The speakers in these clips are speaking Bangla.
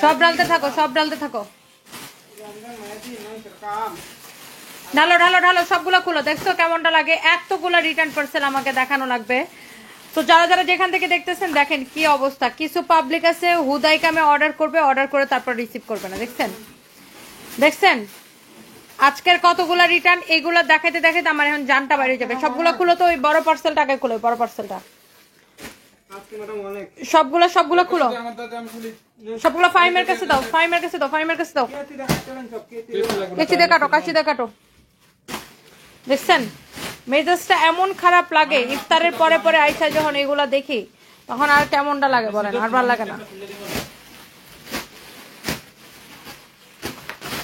সব ঢালতে থাকো, সব ঢালতে থাকো। ঢালো ঢালো ঢালো, সবগুলো খুলো। দেখছো কেমনটা লাগে? এতগুলো রিটার্ন পার্সেল আমাকে দেখানো লাগবে। তো যারা যারা যেখান থেকে দেখতেছেন দেখেন কি অবস্থা। কিছু পাবলিক আছে হুদাই কামে অর্ডার করবে, অর্ডার করে তারপর রিসিভ করবে না। দেখছেন দেখছেন আজকের কতগুলো রিটার্ন। এগুলো দেখাইতে দেখাইতে আমার এখন জানটা বাইরে যাবে। সবগুলো খুলো তো, ওই বড় পার্সেলটাকে খুলো, বড় পার্সেলটা। সবগুলো সবগুলো খুলো, সবগুলো ফাইমের কাছে দাও, ফাইমের কাছে দাও, ফাইমের কাছে দাও। কাশি দিয়ে কাটো, কাশি দিয়ে কাটো। দেখছেন মেজাজটা এমন খারাপ লাগে ইফতারের পরে পরে আইসা যখন এগুলা দেখি, তখন আর কেমনটা লাগে বলেন? আর ভালো লাগে না।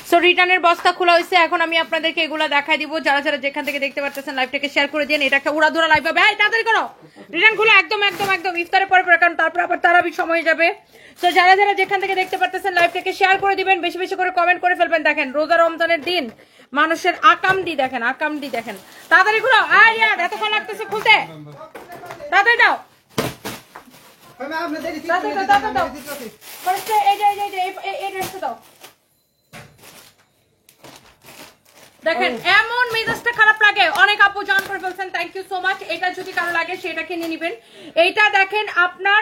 সো রিটার্নের বস্তা খোলা হয়েছে, এখন আমি আপনাদেরকে এগুলা দেখাই দিব। যারা যারা যেখান থেকে দেখতে পাচ্ছেন লাইভটাকে শেয়ার করে দিন। এটা একটা উড়াধুরা লাইভ হবে। এই তাড়াতাড়ি করো, রিটার্ন খুলে একদম একদম একদম ইফতারের পরে পরে, কারণ তারপর আবার তারাবি সময় যাবে। তো যারা যারা যেখান থেকে দেখতে পাচ্ছেন লাইভটাকে শেয়ার করে দিবেন, বেশি বেশি করে কমেন্ট করে ফেলবেন। দেখেন রোজা রমজানের দিন মানুষের আকামডি দেখেন, আকামডি দেখেন। তাড়াতাড়ি খুলো, আয় ইয়ার এতক্ষণ লাগতেছে খুলতে। তাড়াতাড়ি দাও, তাড়াতাড়ি দাও, তাড়াতাড়ি দাও। এই যে এই ড্রেসটা দাও। দেখেন এমন মেজাজটা খারাপ লাগে। অনেক আপু জয়েন করে ফেলছেন, থ্যাংক ইউ সো মাচ। এটা যদি কারো লাগে সেটা কিনে নেবেন। এইটা দেখেন আপনার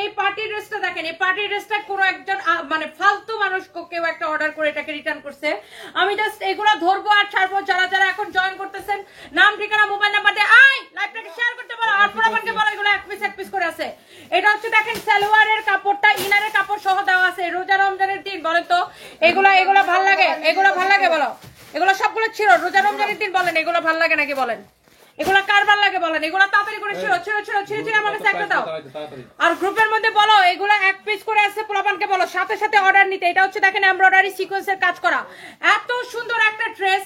এই পার্টি ড্রেসটা দেখেন, এই পার্টি ড্রেসটা কোনো একজন মানে ফালতু মানুষ কেউ একটা অর্ডার করে এটাকে রিটার্ন করছে। আমি জাস্ট এগুলো ধরবো আর ছাড়বো। যারা যারা এখন জয়েন করতেছেন নাম ঠিকানা মোবাইল নাম্বার দিয়ে আয় লাইভটাকে শেয়ার করতে পারো। আর পুরাপানকে বলো এগুলো এক পিস করে আছে। এটা হচ্ছে দেখেন সালোয়ারের কাপড়টা ইনারের কাপড় সহ দেওয়া আছে। রোজা রমজানের দিন বলেন তো এগুলা ভাল লাগে? এগুলো ভাল লাগে বলো? এগুলো সবগুলো ছিল রোজা রমজানের দিন, বলেন এগুলো ভালো লাগে নাকি? বলেন এগুলো কার ভালো লাগে? বলেন এগুলো তাড়াতাড়ি করে ছিড়ো ছিড়ো ছিড়ো ছিঁড়ে ছিঁড়ে আমার কাছে একটা দাও। আর গ্রুপের মধ্যে বলো এগুলো এক পিস করে আছে, পোলাপানকে বলো সাথে সাথে অর্ডার নিতে। এটা হচ্ছে দেখেন এমব্রয়ডারি সিকোয়েন্সের কাজ করা, এত সুন্দর একটা ড্রেস,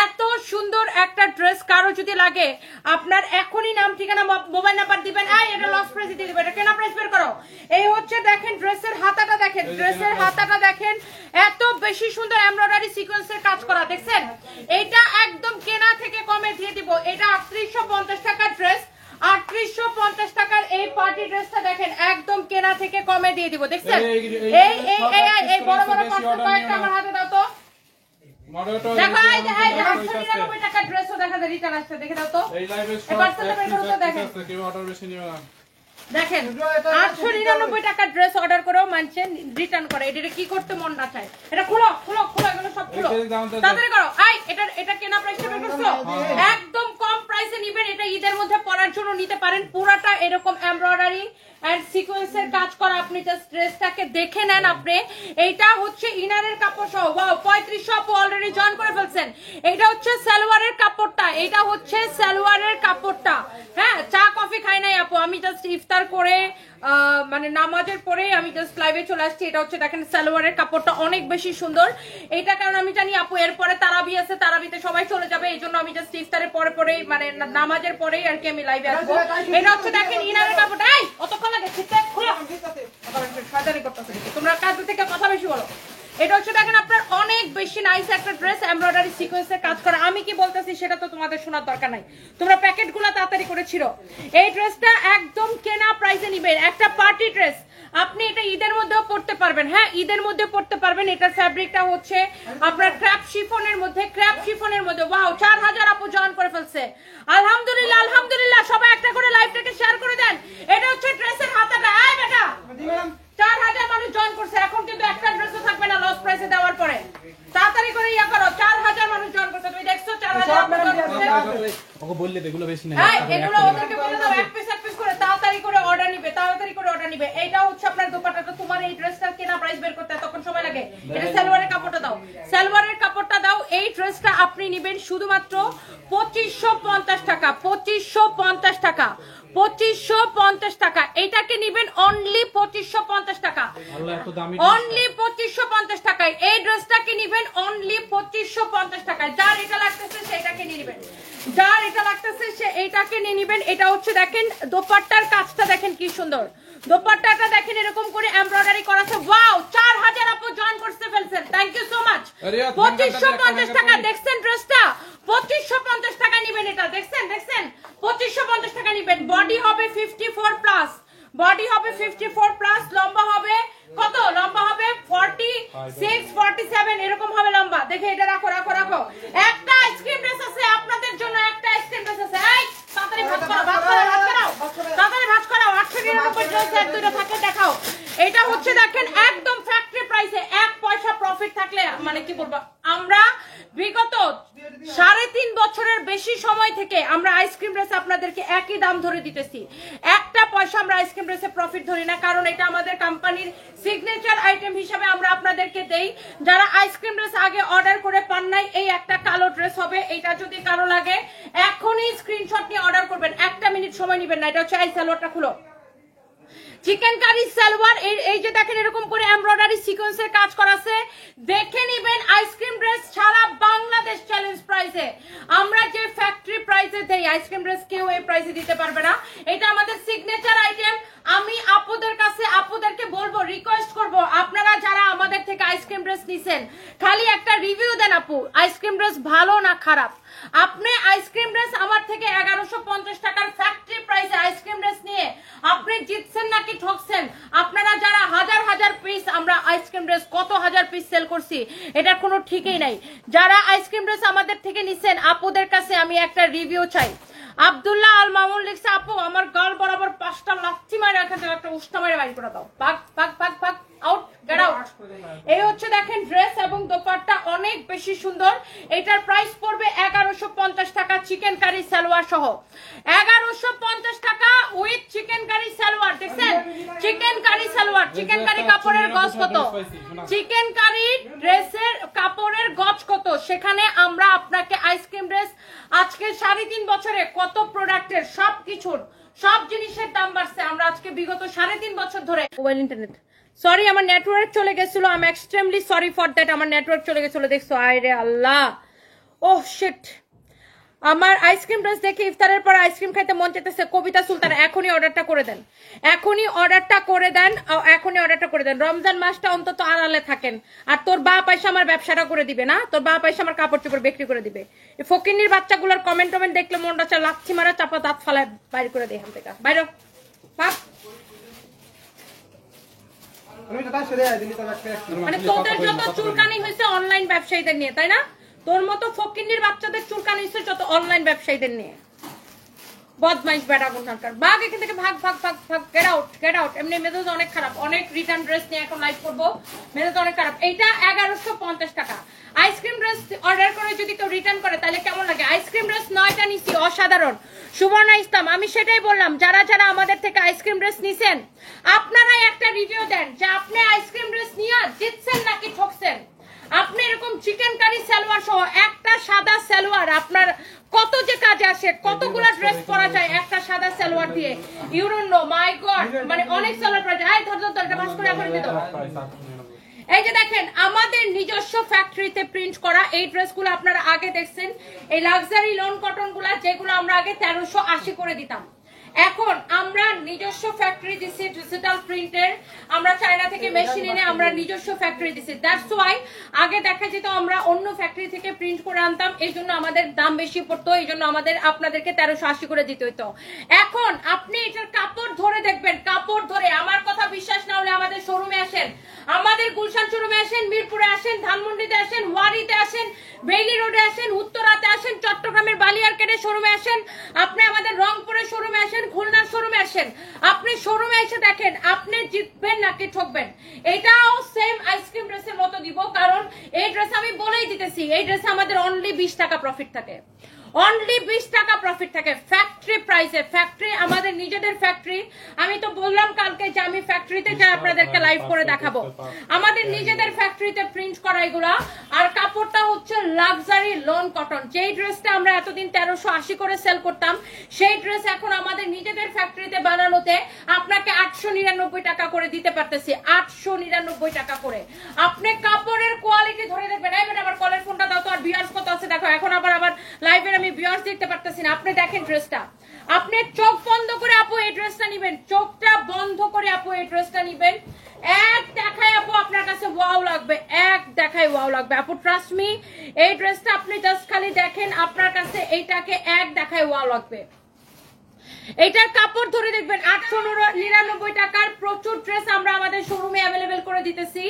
এত সুন্দর একটা ড্রেস। কারো যদি লাগে আপনার এখনই নাম ঠিকানা মোবাইল নাম্বার দিবেন। এটা লস প্রাইসে দিয়ে দিবেন, এটা কেনা প্রাইস বের করো। এই হচ্ছে দেখেন ড্রেসের হাতাটা দেখেন, ড্রেসের হাতাটা দেখেন এত বেশি সুন্দর এমব্রয়ডারি সিকোয়েন্সের কাজ করা। দেখছেন এটা একদম কেনা থেকে কমে দিয়ে দিব। এটা 3850 টাকার ড্রেস, 3850 টাকার এই পার্টি ড্রেসটা দেখেন একদম কেনা থেকে কমে দিয়ে দিব। দেখছেন এই বড় বড় পাঁচটা কয়েকটা আমার হাতে দাও তো। দেখো এই যে 899 টাকার ড্রেসও দেখা যায় রিটার্ন আসছে, দেখে দাও তো। এই লাইভে দেখেন কেউ অর্ডার বেশি নিও না। দেখেন 899 টাকার ড্রেস অর্ডার করেও মানছেন রিটার্ন করে। এটা কি করতে মন না চায়? এটা খুলো খুলো খুলো, এগুলো সব খুলো তাড়াতাড়ি করো। এটা কেনা প্রাইসটা বের করছো, একদম কম প্রাইসে নিবেন। এটা ঈদের মধ্যে পরার জন্য নিতে পারেন। পুরাটা এরকম এমব্রয়ডারি এন্ড সিকোয়েন্সের কাজ করা। আপনি জাস্ট ড্রেসটাকে দেখে নেন। আপনি এইটা হচ্ছে ইনারের কাপড় সহ। ওয়াও 3500 আপু অলরেডি জয়েন করে ফেলছেন। এটা হচ্ছে সালোয়ারের কাপড়টা, এটা হচ্ছে সালোয়ারের কাপড়টা। হ্যাঁ চা কফি খাই নাই আপু, আমি জাস্ট ইফতার করে মানে নামাজের পরে আমি জাস্ট লাইভে চলে আসছি। এটা হচ্ছে দেখেন সালোয়ারের কাপড়টা অনেক বেশি সুন্দর। এইটা কারণ আমি জানি আপু এরপরে তারাবি আছে, তারাবিতে সবাই চলে যাবে, এই জন্য আমি জাস্ট ইফতারের পরে পরেই মানে নামাজের পরেই আর কি আমি লাইভে আসবো। এটা হচ্ছে দেখেন ইনারের কাপড়টা। অতক্ষণ লাগে তোমরা কাজ থেকে কথা বেশি বলো। এটা হচ্ছে দেখেন আপনার অনেক বেশি নাইস একটা ড্রেস, এমব্রয়ডারি সিকোয়েন্সের কাজ করা। আমি কি বলতেছি সেটা তো তোমাদের শোনার দরকার নাই, তোমরা প্যাকেটগুলো তাড়াতাড়ি করে ছিড়ো। এই ড্রেসটা একদম কেনা প্রাইসে নিবেন, একটা পার্টি ড্রেস। আপনি এটা ঈদের মধ্যেও পড়তে পারবেন। হ্যাঁ ঈদের মধ্যে পড়তে পারবেন। এটার ফ্যাব্রিকটা হচ্ছে আপনার ক্র্যাপ শিফনের মধ্যে, ক্র্যাপ শিফনের মধ্যে। ওয়াও 4000 আপু জয়েন করে ফেলছে, আলহামদুলিল্লাহ আলহামদুলিল্লাহ। সবাই একটা করে লাইভটাকে শেয়ার করে দেন। এটা হচ্ছে ড্রেসের হাতাটা। আয় বেটা 4000 মানুষ জয়েন করছে, এখন কিন্তু একটা ড্রেসও থাকবে না লস প্রাইসে দেওয়ার পরে। তাড়াতাড়ি করে ইয়া করো, 4000 মানুষ জয়েন করছে। তুমি দেখছো 4000 ওকে বললে এগুলো বেশি না। হ্যাঁ এগুলো ওদেরকে বলে দাও এক পিস করে তাড়াতাড়ি করে অর্ডার নিবে, তাড়াতাড়ি করে অর্ডার নিবে। এইটা হচ্ছে আপনার দোপাট্টাটা। তোমার এই ড্রেসটার কেনা প্রাইস বের করতে তখন সময় লাগে। এটা সালোয়ারের কাপড়টা দাও, সালোয়ারের কাপড়টা দাও। এই ড্রেসটা আপনি নেবেন শুধুমাত্র 2550 টাকা, 2550 টাকা, 2550 টাকা। এইটাকে নেবেন অনলি 2550 টাকা, অনলি 2550 টাকায়। এই ড্রেসটাকে নেবেন অনলি 2550 টাকায়। যার এটা লাগতেছে সেটাকে নিয়ে নেবেন, যার এটা লাগতেছে সে এইটাকে নিয়ে নেবেন। এটা হচ্ছে দেখেন দোপাট্টার কাজটা দেখেন কি সুন্দর, দোপাট্টাটা দেখেন এরকম করে এমব্রয়ডারি করা আছে। ওয়াও 4000 আপু জয়েন করতে ফেলছেন, থ্যাংক ইউ সো মাচ। 2550 টাকা দেখছেন ড্রেসটা, 2550 টাকা নেবেন এটা। দেখছেন 2550 টাকা নেবেন। বডি হবে 54 প্লাস, বডি হবে 54 প্লাস, লম্বা হবে কত? লম্বা হবে 647 এরকম হবে লম্বা। দেখে এটা রাখো রাখো রাখো। একটা আইসক্রিম ড্রেস আছে আপনাদের জন্য, একটা আইসক্রিম ড্রেস আছে। এই তাড়াতাড়ি ভাঁজ করো, ভাঁজ করো, ভাঁজ করো, তাড়াতাড়ি ভাঁজ করো। 899 ড্রেস এক দুটো থাকে দেখাও। এটা হচ্ছে দেখেন একদম ফ্যাক্টরি প্রাইসে, 1 পয়সা প্রফিট থাকলে মানে কি বলবো, আমরা বিগত 3.5 বছরের বেশি সময় থেকে আমরা আইসক্রিম ড্রেস আপনাদেরকে একই দাম ধরে দিতেছি। একটা পয়সা আমরা আইসক্রিম ড্রেসে প্রফিট ধরি না, কারণ এটা আমাদের কোম্পানির সিগনেচার আইটেম হিসেবে আমরা আপনাদেরকে দেই। যারা আইসক্রিম ড্রেস আগে অর্ডার করে পান নাই, এই একটা কালো ড্রেস হবে। এটা যদি কারো লাগে এখনই স্ক্রিনশট নিয়ে অর্ডার করবেন, 1 মিনিট সময় নেবেন না। এটা হচ্ছে এই সালোয়ারটা খুলো, চিকেন কারি সালোয়ার। এই যে দেখেন এরকম করে এমব্রয়ডারি সিকোয়েন্সের কাজ করা আছে, দেখে নেবেন। আইসক্রিম ড্রেস সারা বাংলাদেশ চ্যালেঞ্জ প্রাইসে, আমরা যে ফ্যাক্টরি প্রাইসে দেই আইসক্রিম ড্রেস কেউ এই প্রাইসে দিতে পারবে না। এটা আমাদের সিগনেচার আইটেম। আমি আপুদের কাছে আপুদেরকে বলবো, রিকোয়েস্ট করব, আপনারা যারা আমাদের থেকে আইসক্রিম ড্রেস নিছেন খালি একটা রিভিউ দেন আপু, আইসক্রিম ড্রেস ভালো না খারাপ। আপনি আইসক্রিম ড্রেস আমার থেকে 1150 টাকার ফ্যাক্টরি প্রাইসে আইসক্রিম ড্রেস নিয়ে আপনি জিতছেন নাকি ঠকছেন? আপনারা যারা হাজার হাজার পিস, আমরা আইসক্রিম ড্রেস কত হাজার পিস সেল করছি এটার কোনো ঠিকই নাই। যারা আইসক্রিম ড্রেস আমাদের থেকে নিছেন আপুদের কাছে আমি একটা রিভিউ চাই। আব্দুল্লাহ আল মামুন লিখছে, আপু আমার গাল বরাবর 5টা লাথি মারে এখান থেকে একটা উষ্টা মারে বাইর করে দাও। ভাগ ভাগ ভাগ ভাগ, আউট, গেট আউট। এই হচ্ছে দেখেন ড্রেস এবং দোপাট্টা অনেক বেশি সুন্দর। এটার প্রাইস পড়বে 1150 টাকা চিকেন কারি সালোয়ার সহ। 1150 টাকা উইথ চিকেন কারি সালোয়ার। দেখছেন চিকেন কারি সালোয়ার, চিকেন কারি কাপড়ের গজ কত, চিকেন কারি ড্রেসের কাপড়ের গজ কত, সেখানে আমরা আপনাকে আইসক্রিম ড্রেস আজকে 3.5 বছরে কত প্রোডাক্টের সবকিছুর সব জিনিসের দাম বাড়ছে। আমরা আজকে বিগত 3.5 বছর ধরে মোবাইল ইন্টারনেট, সরি আমার নেটওয়ার্ক চলে গেছিল, I am extremely sorry for that. আমার নেটওয়ার্ক চলে গেছিল, দেখছো? আরে আল্লাহ, ওহ শিট। আমার আইসক্রিম ড্রেস দেখে ইফতারের পর আইসক্রিম খাইতে মন চাইতেছে। কবিতা সুলতান, এখনই অর্ডারটা করে দেন, এখনই অর্ডারটা করে দেন, এখনই অর্ডারটা করে দেন। রমজান মাসটা অন্তত আড়ালে থাকেন। আর তোর বাপ পয়সা আমার ব্যবসাটা করে দিবে না, তোর বাপ পয়সা আমার কাপড় চোপড় বিক্রি করে দিবে। ফকিন্নির বাচ্চাগুলোর কমেন্ট টমেন্ট দেখলে মনটা চা লাচ্ছি মারা চাপা দাঁত ফালায় বাইর করে দেয় এখান থেকে, বাইরে বাপ। মানে তোদের যত চুলকানি হয়েছে অনলাইন ব্যবসায়ীদের নিয়ে, তাই না? তোর মতো ফকিন্নির বাচ্চাদের চুলকানি হয়েছে যত অনলাইন ব্যবসায়ীদের নিয়ে। বদমাইশ বেড়া কোনখানকার, ভাগ এখান থেকে, ভাগ ভাগ ভাগ ভাগ, গেট আউট গেট আউট। এমনি মেজাজ অনেক খারাপ, অনেক রিটার্ন ড্রেস নিয়ে এখন লাইভ করবো, মেজাজ অনেক খারাপ। এইটা 1150 টাকা। আইসক্রিম ড্রেস অর্ডার করে যদি কেউ রিটার্ন করে তাহলে কেমন লাগে? আইসক্রিম ড্রেস 9টা নিছি, অসাধারণ। সুবর্ণা ইসলাম, আমি সেটাই বললাম, যারা যারা আমাদের থেকে আইসক্রিম ড্রেস নিছেন আপনারাই একটা রিভিউ দেন যে আপনি আইসক্রিম ড্রেস নিয়ে জিতছেন নাকি ঠকছেন। আপনি এরকম চিকেন কারি সালোয়ার সহ একটা সাদা সালোয়ার আপনার কত যে কাজে আসে, কতগুলা ড্রেস পরা যায় একটা সাদা সালোয়ার দিয়ে, you don't know, my god. মানে অনেক সালোয়ার পরা যায়। ধর ধর এটা ভাঁজ করে দিতে। এই যে দেখেন আমাদের নিজস্ব ফ্যাক্টরিতে প্রিন্ট করা এই ড্রেসগুলো আপনারা আগে দেখছেন। এই লাক্সারি লন কটন গুলা যেগুলো আমরা আগে 1380 করে দিতাম, এখন আমরা নিজস্ব ফ্যাক্টরি দিছি ডিজিটাল প্রিন্টের। আমরা চায়না থেকে মেশিন এনে আমরা নিজস্ব ফ্যাক্টরি দিছি। দ্যাটস ওয়াই আগে দেখা যেত আমরা অন্য ফ্যাক্টরি থেকে প্রিন্ট করে আনতাম, এই জন্য আমাদের দাম বেশি পড়তো, এই জন্য আমাদের আপনাদেরকে 1380 করে দিতে হইতো। এখন আপনি এটার কাপড় ধরে দেখবেন, কাপড় ধরে, আমার কথা বিশ্বাস না হলে আমাদের শোরুমে আসেন, আমাদের গুলশান শোরুমে আসেন, মিরপুরে আসেন, ধানমন্ডিতে আসেন, ওয়ারিতে আসেন, বেইলি রোডে আসেন, উত্তরাতে আসেন, চট্টগ্রামের বালিয়ারকেটের শোরুমে আসেন, আপনি আমাদের রংপুরের শোরুমে আসেন, খুলনার শোরুমে আসেন। আপনি শোরুমে এসে দেখেন আপনি জিতবেন নাকি ঠকবেন। এটাও সেম আইসক্রিম ড্রেসের মতো দিব, কারণ এই ড্রেস আমি বলেই দিতেছি এই ড্রেসে আমাদের অনলি 20 টাকা প্রফিট থাকে, অনলি 20 টাকা প্রফিট থাকে ফ্যাক্টরি প্রাইসে। ফ্যাক্টরি আমাদের নিজেদের ফ্যাক্টরি। আমি তো বললাম কালকে যে আমি ফ্যাক্টরিতে যাই আপনাদেরকে লাইভ করে দেখাবো। আমাদের নিজেদের ফ্যাক্টরিতে প্রিন্ট করা এগুলা। আর কাপড়টা হচ্ছে লাক্সারি লন কটন। যেই ড্রেসটা আমরা এতদিন 1380 করে সেল করতাম, সেই ড্রেস এখন আমাদের নিজেদের ফ্যাক্টরিতে বানানোতে আপনাকে 899 টাকা করে দিতে পারতেছি, 899 টাকা করে। আপনি কাপড়ের কোয়ালিটি ধরে দেখবেন। এই বেটা আবার কলের ফোনটা দাও তো, আর ভিউয়ার্স কত আছে দেখো। এখন আবার লাইভের আমি ভিউয়ার্স দেখতে পারতেছি না। আপনি দেখেন ড্রেসটা, আপনি চোখ বন্ধ করে আপু এই ড্রেসটা নিবেন, চোখটা বন্ধ করে আপু এই ড্রেসটা নিবেন। এক দেখায় আপু আপনার কাছে ওয়াও লাগবে, এক দেখায় ওয়াও লাগবে আপু, ট্রাস্ট মি। এই ড্রেসটা আপনি জাস্ট খালি দেখেন, আপনার কাছে এইটাকে এক দেখায় ওয়াও লাগবে। এটার কাপড় ধরে দেখবেন 899 টাকার প্রচুর ড্রেস আমরা আমাদের শোরুমে অ্যাভেলেবেল করে দিতেছি।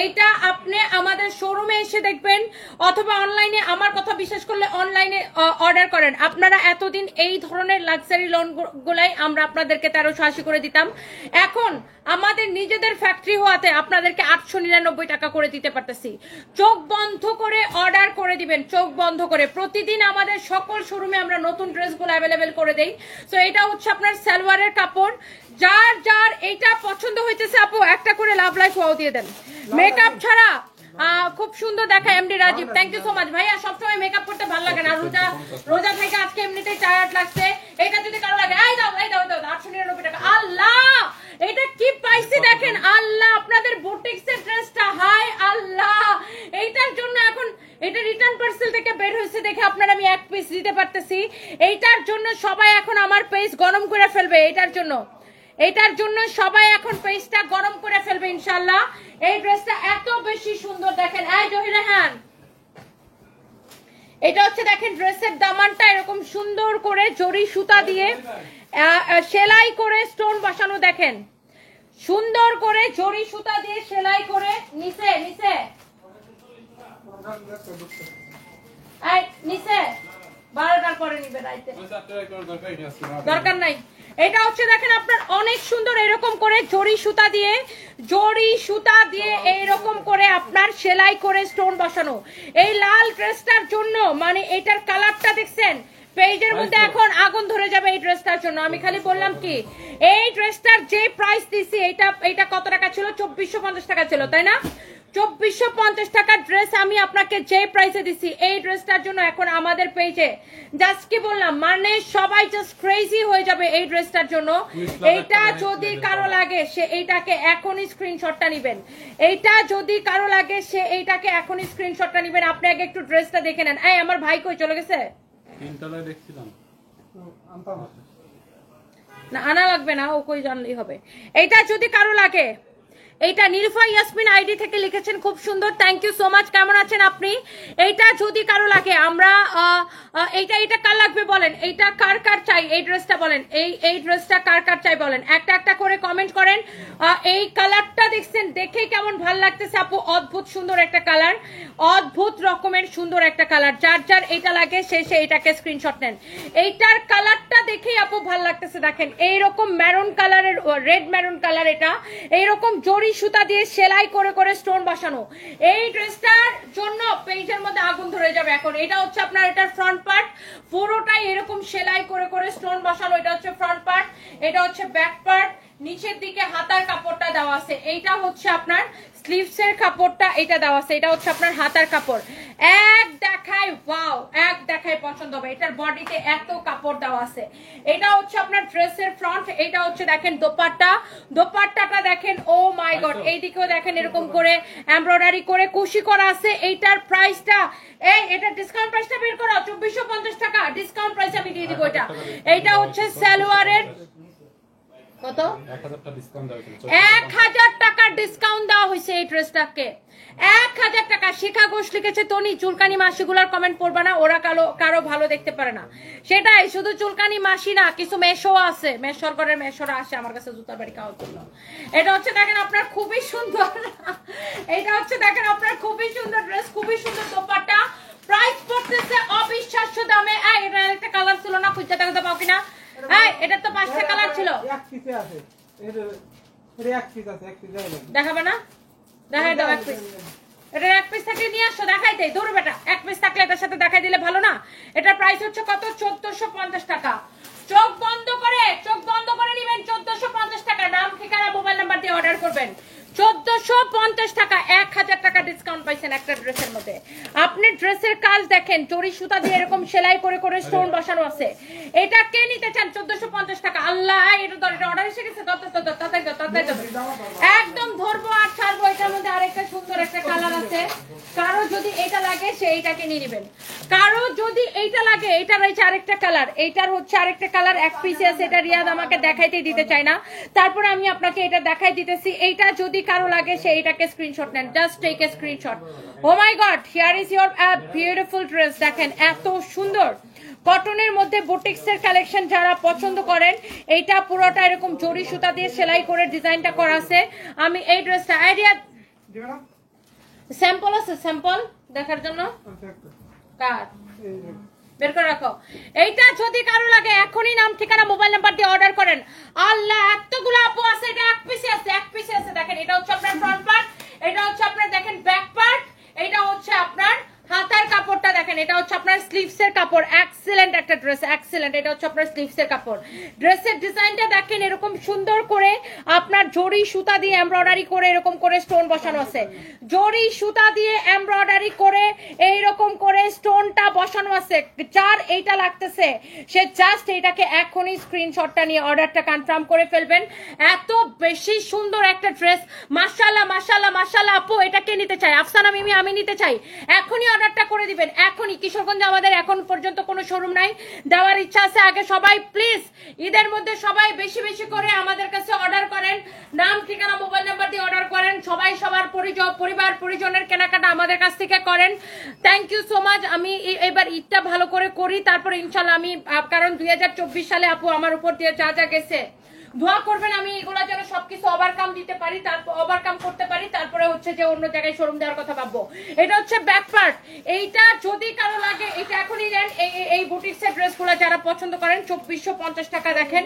এইটা আপনি আমাদের শোরুমে এসে দেখবেন অথবা অনলাইনে, আমার কথা বিশ্বাস করলে অনলাইনে অর্ডার করেন। আপনারা এতদিন এই ধরনের লাক্সারি লন গুলাই আমরা আপনাদেরকে 1380 করে দিতাম, এখন আমাদের নিজেদের ফ্যাক্টরি হওয়াতে আপনাদেরকে 899 টাকা করে দিতে পারতেছি। চোখ বন্ধ করে অর্ডার করে দিবেন, চোখ বন্ধ করে। প্রতিদিন আমাদের সকল শোরুমে আমরা নতুন ড্রেসগুলো অ্যাভেলেবেল করে দেই। সো এটা হচ্ছে আপনার সালোয়ারের কাপড়। যার যার এইটা পছন্দ হইতেছে আপু একটা করে লাভ লাইফ ওয়াও দিয়ে দেন। মেকআপ ছাড়া খুব সুন্দর দেখায় MD Rajeev, thank you so much ভাইয়া। সবসময় মেকআপ করতে ভালো লাগে না, রোজা থেকে আজকে এমনিতেই টায়ার্ড লাগছে। এটা যদি কারো লাগে এই দাও 899 টাকা। আল্লাহ এটা কি পাইছি দেখেন, আল্লাহ আপনাদের বুটিক্সের ড্রেসটা, হাই আল্লাহ। এইটার জন্য এখন এটা রিটার্ন পার্সেল থেকে বের হয়েছে দেখে আপনারা আমি এক পিস দিতে পারতেছি। এইটার জন্য সবাই এখন আমার পেজ গরম করে ফেলবে, এটার জন্য সবাই এখন পেজটা গরম করে ফেলবে ইনশাআল্লাহ। এই ড্রেসটা এত বেশি সুন্দর দেখেন। এই জহিরাহান, এটা হচ্ছে দেখেন ড্রেসের দামানটা এরকম সুন্দর করে জরি সুতা দিয়ে সেলাই করে স্টোন বসানো, দেখেন সুন্দর করে জরি সুতা দিয়ে সেলাই করে নিচে 12টার পরে নিবে, রাইতে দরকার নাই। এটা হচ্ছে দেখেন আপনার অনেক সুন্দর এরকম করে জরি সুতা দিয়ে এইরকম করে আপনার সেলাই করে স্টোন বসানো। এই লাল ড্রেসটার জন্য মানে এটার কালারটা দেখছেন, পেজের মধ্যে এখন আগুন ধরে যাবে এই ড্রেসটার জন্য। আমি খালি বললাম কি এই ড্রেসটার যে প্রাইস দিছি এটা কত টাকা ছিল, 2450 টাকা ছিল তাই না? 2450 টাকার ড্রেস আমি আপনাকে যে প্রাইসে দিছি এই ড্রেসটার জন্য এখন আমাদের পেজে জাস্ট কি বললাম, মানে সবাই জাস্ট ক্রেজি হয়ে যাবে এই ড্রেসটার জন্য। এইটা যদি কারো লাগে সে এইটাকে এখনই স্ক্রিনশটটা নেবেন, এইটা যদি কারো লাগে সে এইটাকে এখনই স্ক্রিনশটটা নেবেন। আপনি আগে একটু ড্রেসটা দেখে নেন। এই আমার ভাই কই চলে গেছে? না আনা লাগবে না, ও কই জানলেই হবে। এইটা যদি কারো লাগে, এইটা নীলফা ইয়াসমিন আইডি থেকে লিখেছেন, খুব সুন্দর, থ্যাংক ইউ সো মাচ। কেমন আছেন আপনি? এইটা যদি কারো লাগে আমরা এইটা কার লাগবে বলেন, এইটা কার কার চাই এই ড্রেসটা বলেন, এই ড্রেসটা কার কার চাই বলেন, একটা করে কমেন্ট করেন। এই কালারটা দেখছেন, দেখে কেমন ভালো লাগতেছে আপু? অদ্ভুত সুন্দর একটা কালার, অদ্ভুত রকমের সুন্দর একটা কালার। যার যার এটা লাগে সে এটাকে স্ক্রিনশট নেন। এইটার কালারটা দেখেই আপু ভালো লাগতেছে, দেখেন এইরকম মেরুন কালারের, রেড মেরুন কালার, এটা এইরকম জরি সুতা দিয়ে সেলাই করে করে স্টোন বসানো। এই ড্রেসটার জন্য পেজের মধ্যে আগুন ধরে যাবে এখন। এটা হচ্ছে আপনার এটার ফ্রন্ট পার্ট, পুরোটাই এরকম সেলাই করে করে স্টোন বসানো। এটা হচ্ছে ফ্রন্ট পার্ট, এটা হচ্ছে ব্যাক পার্ট, নিচের দিকে হাতার কাপড়টা দেওয়া আছে। এইটা হচ্ছে আপনার স্লিভসের কাপড়টা এটা দেওয়া আছে, এটা হচ্ছে আপনার হাতার কাপড়। এক দেখায় ওয়াও, এক দেখায় পছন্দ হবে। এটার বডিতে এত কাপড় দেওয়া আছে। এটা হচ্ছে আপনার ড্রেসের ফ্রন্ট, এটা হচ্ছে দেখেন দোপাট্টাটা দেখেন, ও মাই গড। এইদিকেও দেখেন এরকম করে এমব্রয়ডারি করে কুশি করা আছে। এইটার প্রাইসটা এটা ডিসকাউন্ট প্রাইসটা বের করো, 2450 টাকা ডিসকাউন্ট প্রাইস আমি দিয়ে দিব। এইটা হচ্ছে সালোয়ারের কত, 1000 টাকার ডিসকাউন্ট দেওয়া হয়েছে এই ড্রেসটাকে, 1000 টাকা। শিখা ঘোষ লিখেছে তনি চুলকানি মাসিগুলার কমেন্ট পড়বা না, ওরা কারো ভালো দেখতে পারে না। সেটাই, শুধু চুলকানি মাসি না, কিছু মেশো আছে, মেশরগড়ের মেশরা আসে আমার কাছে জুতার বাড়ি খাওয়ার জন্য। এটা হচ্ছে দেখেন আপনার খুবই সুন্দর, এটা হচ্ছে দেখেন আপনার খুবই সুন্দর ড্রেস, খুবই সুন্দর দোপাট্টা। প্রাইস পড়তেছে অবিশ্বাস্য দামে। এটা একটা কালার ছিল না, খুঁজতে দেখাতে পাও কিনা? হ্যাঁ, এটা তো 5টা কালার ছিল। দেখাবে না? দেখাই দাও এক পিস। এটা এক পিস থাকলে নিয়ে আসো, দেখাই দেয়। ধরো বেটা, এক পিস থাকলে এটার সাথে দেখাই দিলে ভালো না? এটার প্রাইস হচ্ছে কত? 1450 টাকা। চোখ বন্ধ করে নেবেন, 1450 টাকা। নাম, ঠিকানা, মোবাইল নাম্বার দিয়ে অর্ডার করবেন। 1450 টাকা, 1000 টাকা ডিসকাউন্ট পাইছেন একটা ড্রেসের মধ্যে। আপনি ড্রেসের কাজ দেখেন, জরি সুতা দিয়ে এরকম সেলাই করে করে স্টোন বসানো আছে। এটা কে নিতে চান? 1450 টাকা। আল্লাহ, এটা অর্ডার এসে গেছে, একদম ধরবো আর ছাড়বো। এটার মধ্যে আরেকটা সুন্দর একটা কালার আছে, কারো যদি এটা লাগে সে এইটাকে নিয়ে নেবেন। কারো যদি এইটা লাগে, এইটার রয়েছে আরেকটা কালার, এইটার হচ্ছে আরেকটা কালার, এক পিসে আছে। এটা রিয়াদ আমাকে দেখাইতে দিতে চায় না, তারপরে আমি আপনাকে এটা দেখাই দিতেছি। এইটা যদি কারো লাগে সে এটাকে স্ক্রিনশট নেন, just take a screenshot. Oh my god, here is your beautiful dress. দেখেন এত সুন্দর কটনের মধ্যে বুটিক্সের কালেকশন যারা পছন্দ করেন, এইটা পুরোটা এরকম জরি সুতা দিয়ে সেলাই করে ডিজাইনটা করা আছে। আমি এই ড্রেসটা আইডিয়া স্যাম্পল আছে, স্যাম্পল দেখার জন্য কার বের করে রাখো। এইটা যদি কারো লাগে এখনই নাম ঠিকানা মোবাইল নাম্বার দিয়ে অর্ডার করেন। আল্লাহ এতগুলো আপু আছে, এটা এক পিসে আছে, এক পিসে আছে। দেখেন এটা হচ্ছে আপনার ফ্রন্ট পার্ট, এটা হচ্ছে আপনার দেখেন ব্যাক পার্ট, এটা হচ্ছে আপনার হাতার কাপড়টা দেখেন, এটা হচ্ছে আপনার স্লিভস এর কাপড়। এক্সিলেন্ট একটা ড্রেস, এক্সিলেন্ট। এটা হচ্ছে আপনার স্লিভস এর কাপড়। ড্রেসের ডিজাইনটা দেখেন এরকম সুন্দর করে আপনার জরি সুতা দিয়ে এমব্রয়ডারি করে এরকম করে স্টোন বসানো আছে। জরি সুতা দিয়ে এমব্রয়ডারি করে এইরকম করে স্টোনটা বসানো আছে। যার এইটা লাগতেছে সে জাস্ট এটাকে এখনই স্ক্রিনশটটা নিয়ে অর্ডারটা কনফার্ম করে ফেলবেন। এত বেশি সুন্দর একটা ড্রেস, মাশাআল্লাহ মাশাআল্লাহ মাশাআল্লাহ। আপু এটা কে নিতে চাই? আফসানা মিমি আমি নিতে চাই। এখনই অর্ডারটা করে দিবেন, এখনই। কিশোরগঞ্জে আমাদের এখন পর্যন্ত কোনো শোরুম নাই, দেওয়ার ইচ্ছা আছে। আগে সবাই প্লিজ ঈদের মধ্যে সবাই বেশি বেশি করে আমাদের কাছে অর্ডার করেন, নাম ঠিকানা মোবাইল নাম্বার দিয়ে অর্ডার করেন। সবাই সবার পরিবার পরিজনের কেনাকাটা আমাদের কাছ থেকে করেন। Thank you so much. আমি এবার ঈদটা ভালো করে করি, তারপরে ইনশাল্লাহ আমি, কারণ 2024 সালে আপু আমার উপর দিয়ে যা যা গেছে, দোয়া করবেন আমি এগুলা যেন সবকিছু ওভারকাম দিতে পারি, তারপর ওভারকাম করতে পারি, তারপরে হচ্ছে যে অন্য জায়গায় শোরুম দেওয়ার কথা ভাববো। এটা হচ্ছে ব্যাক পার্ট। এইটা যদি কারো লাগে এটা এখনই নেন। এই বুটিক্সের ড্রেসগুলো যারা পছন্দ করেন 2450 টাকা। দেখেন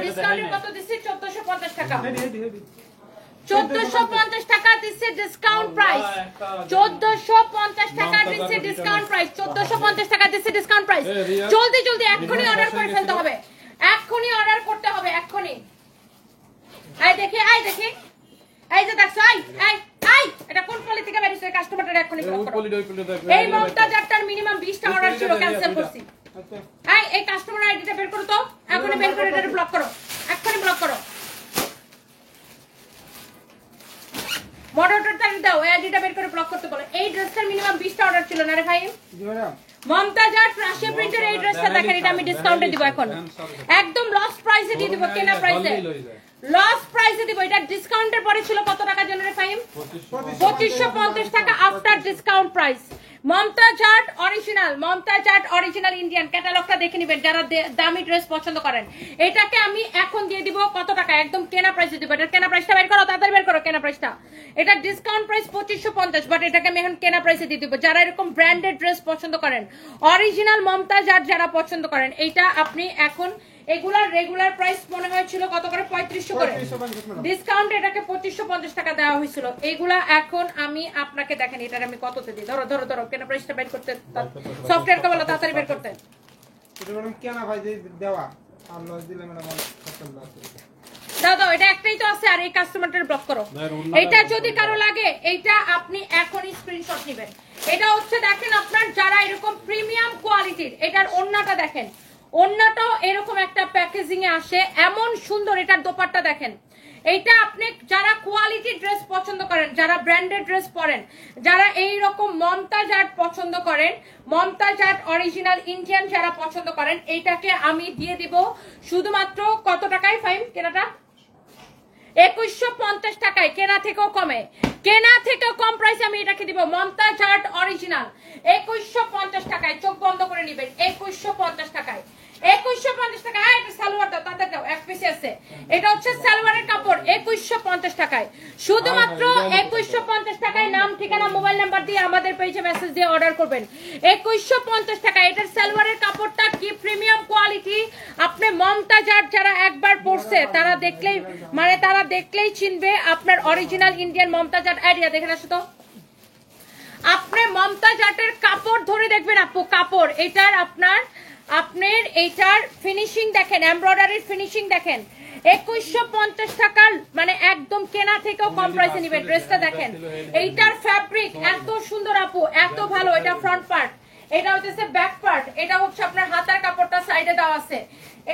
ডিসকাউন্টের কত দিচ্ছি, 1450 টাকা। 1450 টাকা দিচ্ছে ডিসকাউন্ট প্রাইস, 1450 টাকা দিচ্ছে ডিসকাউন্ট প্রাইস, 1450 টাকা দিচ্ছে ডিসকাউন্ট প্রাইস। জলদি জলদি এখনই অর্ডার করে ফেলতে হবে, এখনই অর্ডার করতে হবে, এখনই। আই দেখি, আই দেখি, এই যে দেখছো, আই আই আই এটা কোন পলি থেকে বেরিয়েছে? কাস্টমারটা এখনই ব্লক করো। এই মমতাজ আক্তার মিনিমাম 20টা অর্ডার ছিল, ক্যান্সেল করছি। এই কাস্টমার আইডিটা বের করো তো, এখনই বের করে এটা ব্লক করো, এখনই ব্লক করো। মডারেটরটা দাও, এই আইডিটা বের করে ব্লক করতে বলো। এই ড্রেসটার মিনিমাম 20টা অর্ডার ছিল না রে ভাই? মমতাজ আর্ট রাশিয়া প্রিন্টের এই ড্রেসটা দেখেন, এটা আমি ডিসকাউন্টে দিব, এখন একদম লস প্রাইসে দিয়ে দিব, কেনা প্রাইসে লস প্রাইসে দিব। এটা ডিসকাউন্টের পরে ছিল কত টাকা জানো রে ফাহিম? 2550 টাকা after discount price. Mumtaz art original, Mumtaz art original Indian. ক্যাটালগটা দেখে নেবেন যারা দামি ড্রেস পছন্দ করেন। এটাকে আমি এখন দিয়ে দিব কত টাকা? একদম কেনা প্রাইসে দিব। এটার কেনা প্রাইসটা বের করো, তাড়াতাড়ি বের করো কেনা প্রাইসটা। এটা ডিসকাউন্ট প্রাইস 2550, বাট এটাকে আমি এখন কেনা প্রাইসে দিয়ে দিব। যারা এরকম ব্র্যান্ডেড ড্রেস পছন্দ করেন, অরিজিনাল মমতাজ আর্ট যারা পছন্দ করেন, এইটা আপনি এখন, এগুলার রেগুলার প্রাইস মনে হয়েছিল কত করে? 3500 করে। ডিসকাউন্ট এটাকে 2550 টাকা দেওয়া হয়েছিল। এইগুলা এখন আমি আপনাকে দেখেন এটার আমি কততে দিই। ধরো ধরো ধরো, কেন প্রাইসটা বের করতে, সফটওয়্যার কে বলো তাড়াতাড়ি বের করতে। এটা ম্যাডাম কেনা ভাই দেওয়া আর লস দিলে ম্যাডাম দাও দাও, এটা একটাই তো আছে। আর এই কাস্টমারটার ব্লক করো। এটা যদি কারো লাগে এইটা আপনি এখনই স্ক্রিনশট নেবেন। এটা হচ্ছে দেখেন আপনার যারা এরকম প্রিমিয়াম কোয়ালিটির, এটার ওন্নাটা দেখেন, ওন্নাটাও এরকম একটা প্যাকেজিং এ আসে, এমন সুন্দর। এটার দোপাট্টা দেখেন। এইটা আপনি যারা কোয়ালিটি ড্রেস পছন্দ করেন, যারা ব্র্যান্ডেড ড্রেস পরেন, যারা এই রকম মমতাজ আর্ট পছন্দ করেন, মমতাজ আর্ট অরিজিনাল ইন্ডিয়ান যারা পছন্দ করেন, এইটাকে আমি দিয়ে দিব শুধুমাত্র কত টাকায় ফাইম কেনাটা? 2150 টাকায়। কেনা থেকেও কমে, কেনা থেকেও কম প্রাইসে আমি এটাকে দিব। মমতাজ আর্ট অরিজিনাল 2150 টাকায়। চোখ বন্ধ করে নেবেন, 2150 টাকায়, 2150 টাকা। এটা সালোয়ার দাও, তাদের দাও, এক পিসে আছে। এটা হচ্ছে সালোয়ারের কাপড়, 2150 টাকায়। শুধুমাত্র 2150 টাকায় নাম ঠিকানা মোবাইল নাম্বার দিয়ে আমাদের পেজে মেসেজ দিয়ে অর্ডার করবেন। 2150 টাকা। এটার সালোয়ারের কাপড়টা কি প্রিমিয়াম কোয়ালিটি। আপনি মমতাজ আর্ট যারা একবার পড়ছে তারা দেখলেই, মানে তারা দেখলেই চিনবে আপনার original Indian Mumtaz art. Idea দেখেন আসো তো, আপনি মমতাজ আর্টের কাপড় ধরে দেখবেন আপু, কাপড় এটার আপনার এইটার ফিনিশিং দেখেন, এমব্রয়ডারির ফিনিশিং দেখেন। 2150 টাকার, মানে একদম কেনা থেকেও কম প্রাইসে নিবেন। ড্রেসটা দেখেন, এইটার ফ্যাব্রিক এত সুন্দর আপু, এত ভালো। এটা ফ্রন্ট পার্ট, এটা হচ্ছে ব্যাক পার্ট, এটা হচ্ছে আপনার হাতার কাপড়টা সাইডে দেওয়া আছে।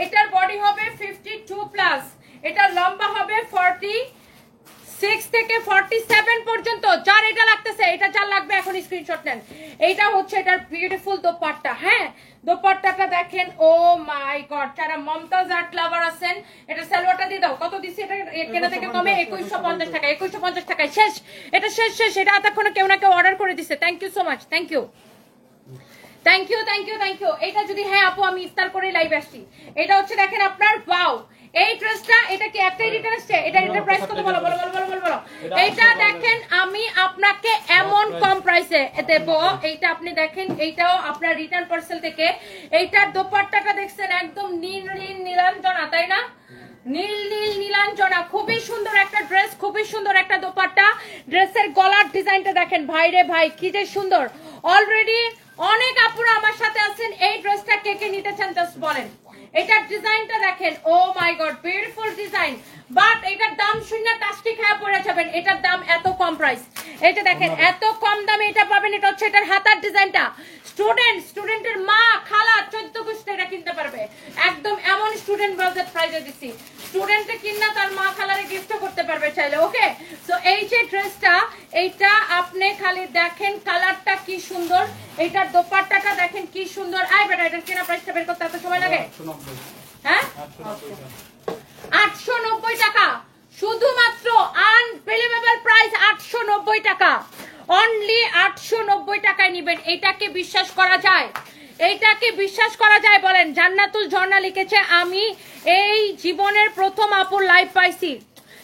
এটার বডি হবে 52+, এটা লম্বা হবে 46 থেকে 47 পর্যন্ত। যার এটা লাগতেছে, এটা যার লাগবে এখন স্ক্রিনশট নেন। এইটা হচ্ছে এটার বিউটিফুল দোপাট্টা। হ্যাঁ, দোপাট্টাটা দেখেন, ও মাই গড, যারা মমতাজ আর্ট লাভার আছেন, এটা সালোয়ারটা দিয়ে দাও। কত দিছি এটা কেনা থেকে কমে? 2150 টাকা। 2150 টাকায় শেষ, এটা শেষ শেষ। এটা এতক্ষণে কেউ না কেউ অর্ডার করে দিছে। Thank you so much, thank you thank you thank you thank you. এটা যদি, হ্যাঁ আপু আমি ইফতার করে লাইভ আসছি। এটা হচ্ছে দেখেন আপনার, ওয়াও এই ড্রেসটা, এটা কি একটাই রিটার্ন আসছে? এটা এটার প্রাইস কত বলো বলো বলো বলো বলো। এইটা দেখেন আমি আপনাকে এমন কম প্রাইসে দেব। এইটা আপনি দেখেন, এইটাও আপনার রিটার্ন পার্সেল থেকে। এইটার দোপাট্টাটা দেখছেন একদম নীল নীল নীলাঞ্জনা, তাই না? নীল নীল নীলাঞ্জনা, খুবই সুন্দর একটা ড্রেস, খুবই সুন্দর একটা দোপাট্টা। ড্রেসের গলার ডিজাইনটা দেখেন, ভাই রে ভাই কি যে সুন্দর। অলরেডি অনেক আপুরা আমার সাথে আছেন। এই ড্রেসটা কে কে নিতে চান জাস্ট বলেন। এটার ডিজাইনটা দেখেন, ও my god, beautiful design. But এটার দাম শূন্য টাস্টি খায়া পড়ে যাবেন। এটার দাম এত কম প্রাইস। এটা দেখেন এত কম দামে এটা পাবেন। এটা হচ্ছে এটার হাতার ডিজাইনটা। স্টুডেন্টের মা, খালা, 14 গোষ্ঠী এটা কিনতে পারবে। একদম এমন স্টুডেন্ট বাজেট প্রাইসে দিচ্ছি। স্টুডেন্টে কিনা তার মা খালারে গিফট করতে পারবে চাইলে। ওকে, সো এই যে ড্রেসটা, এইটা আপনি খালি দেখেন কালারটা কি সুন্দর। এইটার দোপাট্টাটা দেখেন কি সুন্দর। আই বেটা, এটার কেনা প্রাইসটা বের করতে এত সময় লাগে? হ্যাঁ, 890 টাকা শুধুমাত্র। আনবিলিভেবল প্রাইস, 890 টাকা, অনলি 890 টাকায় নিবেন। এটাকে বিশ্বাস করা যায়? এইটাকে বিশ্বাস করা যায় বলেন? জান্নাতুল ঝর্ণা লিখেছে, আমি এই জীবনের প্রথম আপুর লাইভ পাইছি।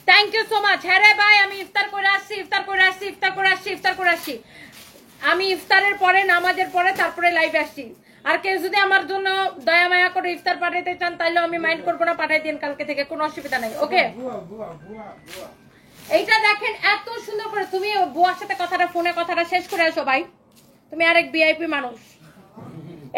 Thank you so much. হ্যাঁ রে ভাই, আমি ইফতার করে আসছি, ইফতার করে আসছি, ইফতার করে আসছি, ইফতার করে আসছি। আমি ইফতারের পরে, নামাজের পরে তারপরে লাইভে আসছি। আর কেউ যদি আমার জন্য দয়া মায়া করে ইফতার পাঠাইতে চান তাহলে আমি মাইন্ড করবো না, পাঠাই দিন কালকে থেকে, কোনো অসুবিধা নাই। ওকে, এইটা দেখেন এত সুন্দর করে। তুমি বুয়ার সাথে কথাটা শেষ করে আসো ভাই, তুমি আরেক ভিআইপি মানুষ।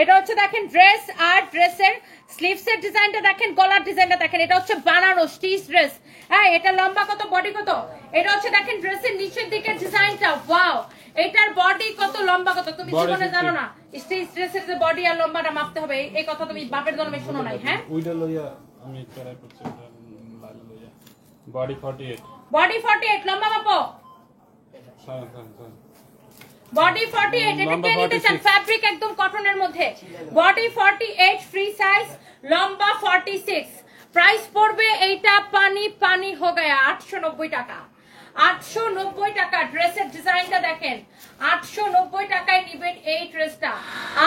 এটা হচ্ছে দেখেন ড্রেস, আর ড্রেসের স্লিভসের ডিজাইনটা দেখেন, গলার ডিজাইনটা দেখেন। এটা হচ্ছে বানানো স্টিচ ড্রেস। হ্যাঁ, এটা লম্বা কত, বডি কত? এটা হচ্ছে দেখেন ড্রেসের নিচের দিকের ডিজাইনটা, ওয়াও। এটার বডি কত, লম্বা কত তুমি জীবনে জানো না? স্টিচ ড্রেসের যে বডি আর লম্বাটা মাপতে হবে, এই কথা তুমি বাপের জন্মে শুনো নাই। হ্যাঁ, ওইটা লইয়া আমি ট্রাই করছি, বডি 48, বডি 48, লম্বা মাপো। বডি 48, এটা কে নিতে চান? ফ্যাব্রিক একদম কটনের মধ্যে। বডি 48 ফ্রি সাইজ, লম্বা 46। প্রাইস পড়বে এইটা পানি পানি হো গায়া, 890 টাকা। 890 টাকা। ড্রেসের ডিজাইনটা দেখেন, 890 টাকায় নিবেন এই ড্রেসটা।